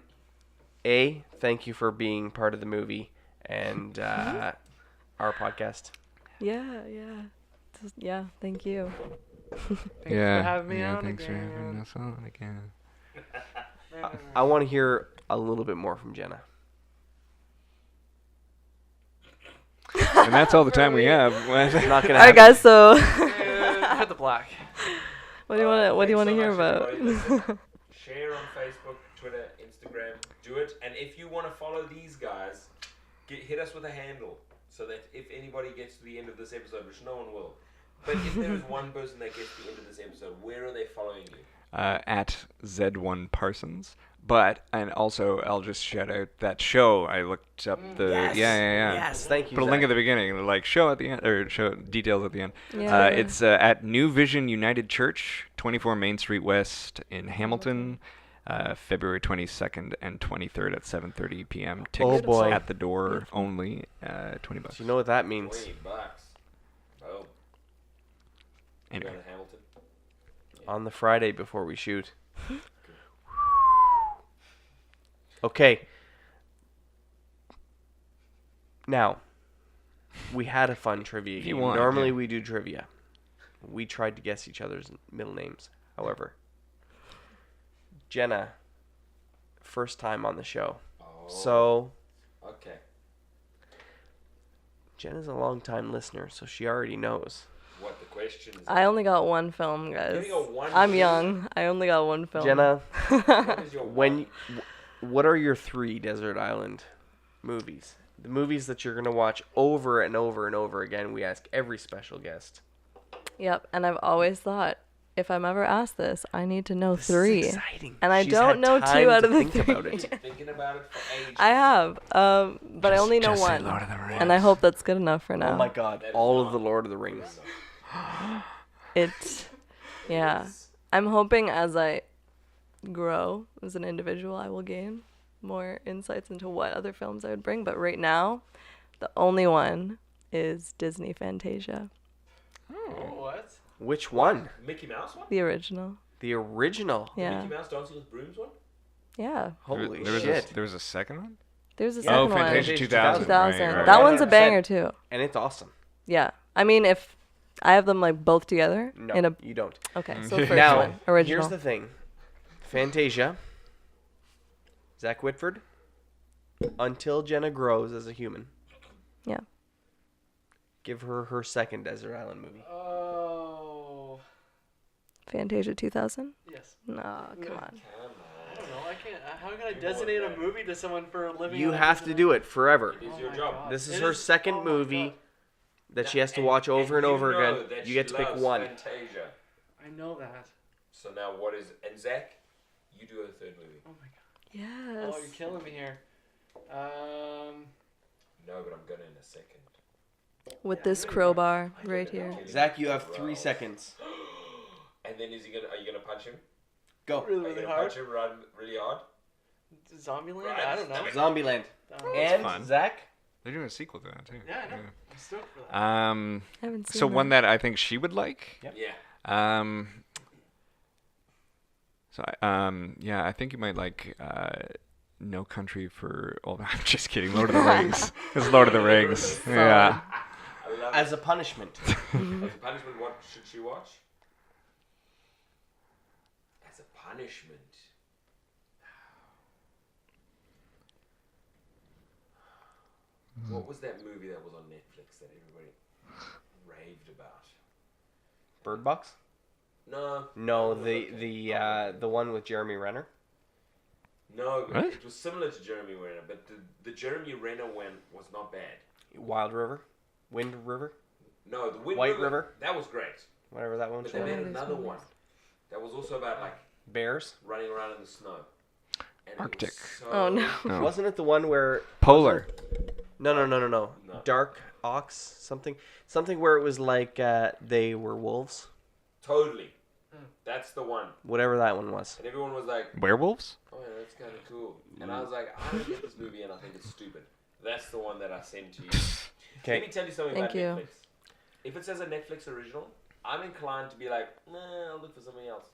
thank you for being part of the movie and our podcast. Yeah. Yeah. Thank you. thanks for having me on thanks again. for having us on again. I want to hear a little bit more from Jenna. And that's all the time we have. Not gonna All right, guys. So, Hit the black. what do you want to? What do you want to hear about? Share on Facebook, Twitter, Instagram. Do it. And if you want to follow these guys, hit us with a handle so that if anybody gets to the end of this episode, which no one will, but if there is one person that gets to the end of this episode, where are they following you? At Z1 Parsons. And also, I'll just shout out that show. I looked up the... Yes. Yeah. Yes, thank you. Put a link Zach. at the beginning, like show at the end, or show details at the end. Yeah. It's at New Vision United Church, 24 Main Street West in Hamilton, February 22nd and 23rd at 7:30 p.m. Tickets boy. at the door only, $20. Do you know what that means? $20. Oh. Anyway. Going to Hamilton. On the Friday before we shoot. Okay. Now, we had a fun trivia If you game. want, Normally yeah. we do trivia. We tried to guess each other's middle names. However, Jenna, first time on the show. Oh. So, Okay. Jenna's a long-time listener, so she already knows. What the questions I only got one film, guys. only got one I'm movie? young. I only got one film. Jenna, What is your what are your 3 Desert Island movies? The movies that you're going to watch over and over and over again. We ask every special guest. Yep. And I've always thought, if I'm ever asked this, I need to know This 3. is exciting. And I She's don't had know time 2 out to of the think 3. about it. Thinking about it for ages. I have, but I only know just say one. Lord of the Rings. And I hope that's good enough for now. Oh my God! All of the Lord of the Rings. Yeah. I'm hoping as I grow as an individual, I will gain more insights into what other films I would bring. But right now, the only one is Disney Fantasia, What? Which one? Mickey Mouse one? the original. The original. Yeah. Mickey Mouse Dancing with Brooms one? Yeah. Holy there was shit! there was a second one? There's a Yeah. second Oh, Fantasia one. 2000. 2000. Right. That one's a 100%. banger too. And it's awesome. Yeah. I mean, if I have them like both together No, in a you don't. okay, so first Now, one, original. here's the thing. Fantasia. Zach Whitford. Until Jenna grows as a human. Yeah. Give her her second Desert Island movie. Oh. Fantasia 2000? Yes. No, come on. I don't know. I can't. How can I designate a movie to someone for a living? You have to do it forever. It is Oh your my job. God. This is It her is- second oh my movie God. that she has to watch over and over you know again. that You she get to pick loves one. Fantasia. I know that. So now what is... And Zach, you do a third movie. Oh my God. Yes. Oh, you're killing me here. No, but I'm gonna in a second. With Yeah, this really crowbar I right don't here. know. Zach, you have 3 seconds. And then are you gonna punch him? Go. Really, Are you really gonna hard. punch him really hard? Zombieland? Right. I don't know. Zombieland. And fun. Zach? They're doing a sequel to that too. yeah, I know. I'm stoked for that. I haven't seen So that. one that I think she would like. Yep. Yeah. Yeah, I think you might like No Country for Old. I'm just kidding. Lord of the Rings. It's Lord of the Rings. Yeah. I love As a punishment. As a punishment, what should she watch? As a punishment. What was that movie that was on Netflix that everybody raved about? Bird Box? No. No, that was the one with Jeremy Renner. No, What? it was similar to Jeremy Renner, but the Jeremy Renner one was not bad. Wild River? Wind River? No, the Wind White River? That was great. Whatever that one's But they called. made these another movies. one that was also about like Bears? running around in the snow. And it was Arctic. so- Oh no. No. Wasn't it the one where... Polar. No. No. Dark Ox? Something where it was like they were wolves? Totally. That's the one. Whatever that one was. And everyone was like, Werewolves? oh yeah, that's kind of cool. And I was like, I don't get this movie and I think it's stupid. That's the one that I sent to you. Okay. Let me tell you something Thank about you. Netflix. If it says a Netflix original, I'm inclined to be like, nah, I'll look for something else.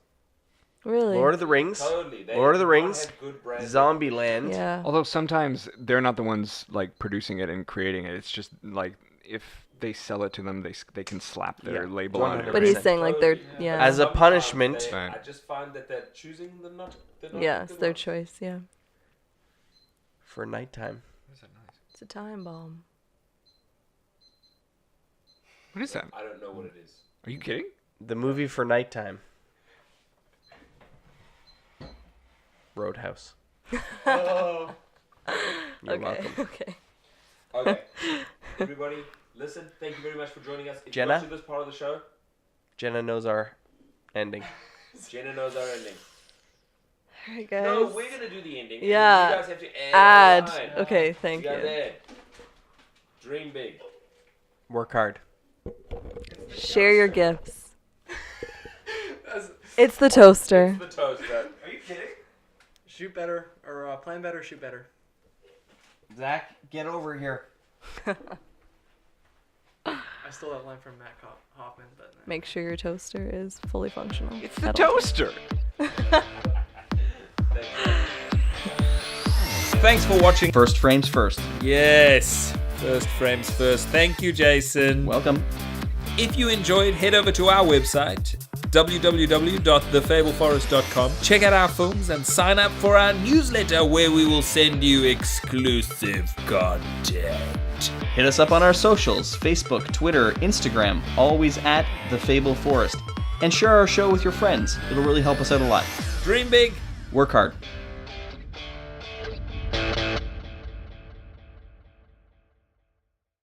Really? Lord of the Rings, Totally. They Lord of the do not Rings, have good brands. Zombieland. Yeah. Although sometimes they're not the ones like producing it and creating it. It's just like if they sell it to them, they can slap their Yeah, label on it. 100%. But he's saying like they're Totally. yeah. As a Sometimes punishment- they- Right. I just find that they're choosing the not. Yeah, it's good their ones. choice. Yeah. For nighttime. It's a time bomb. What is that? I don't know what it is. Are you kidding? The movie for nighttime. Roadhouse. Oh. You're Okay. welcome. Okay. Okay, everybody, listen. Thank you very much for joining us. If Jenna? you got to this part of the show, Jenna knows our ending. Jenna knows our ending. All right, guys. No, we're gonna do the ending. and then Yeah. You guys have to Add. add. a line. Okay, thank You guys you. add. Dream big. Work hard. Share your gifts. It's the toaster. The toaster. Are you kidding? Shoot better, or plan better, shoot better. Zach, get over here. I stole that line from Matt Hoffman, but Make sure your toaster is fully functional. It's the at all times. toaster. Thanks for watching. First frames first. Yes, first frames first. Thank you, Jason. Welcome. If you enjoyed, head over to our website, www.thefableforest.com. Check out our films and sign up for our newsletter where we will send you exclusive content. Hit us up on our socials, Facebook, Twitter, Instagram, always at The Fable Forest. And share our show with your friends. It'll really help us out a lot. Dream big. Work hard.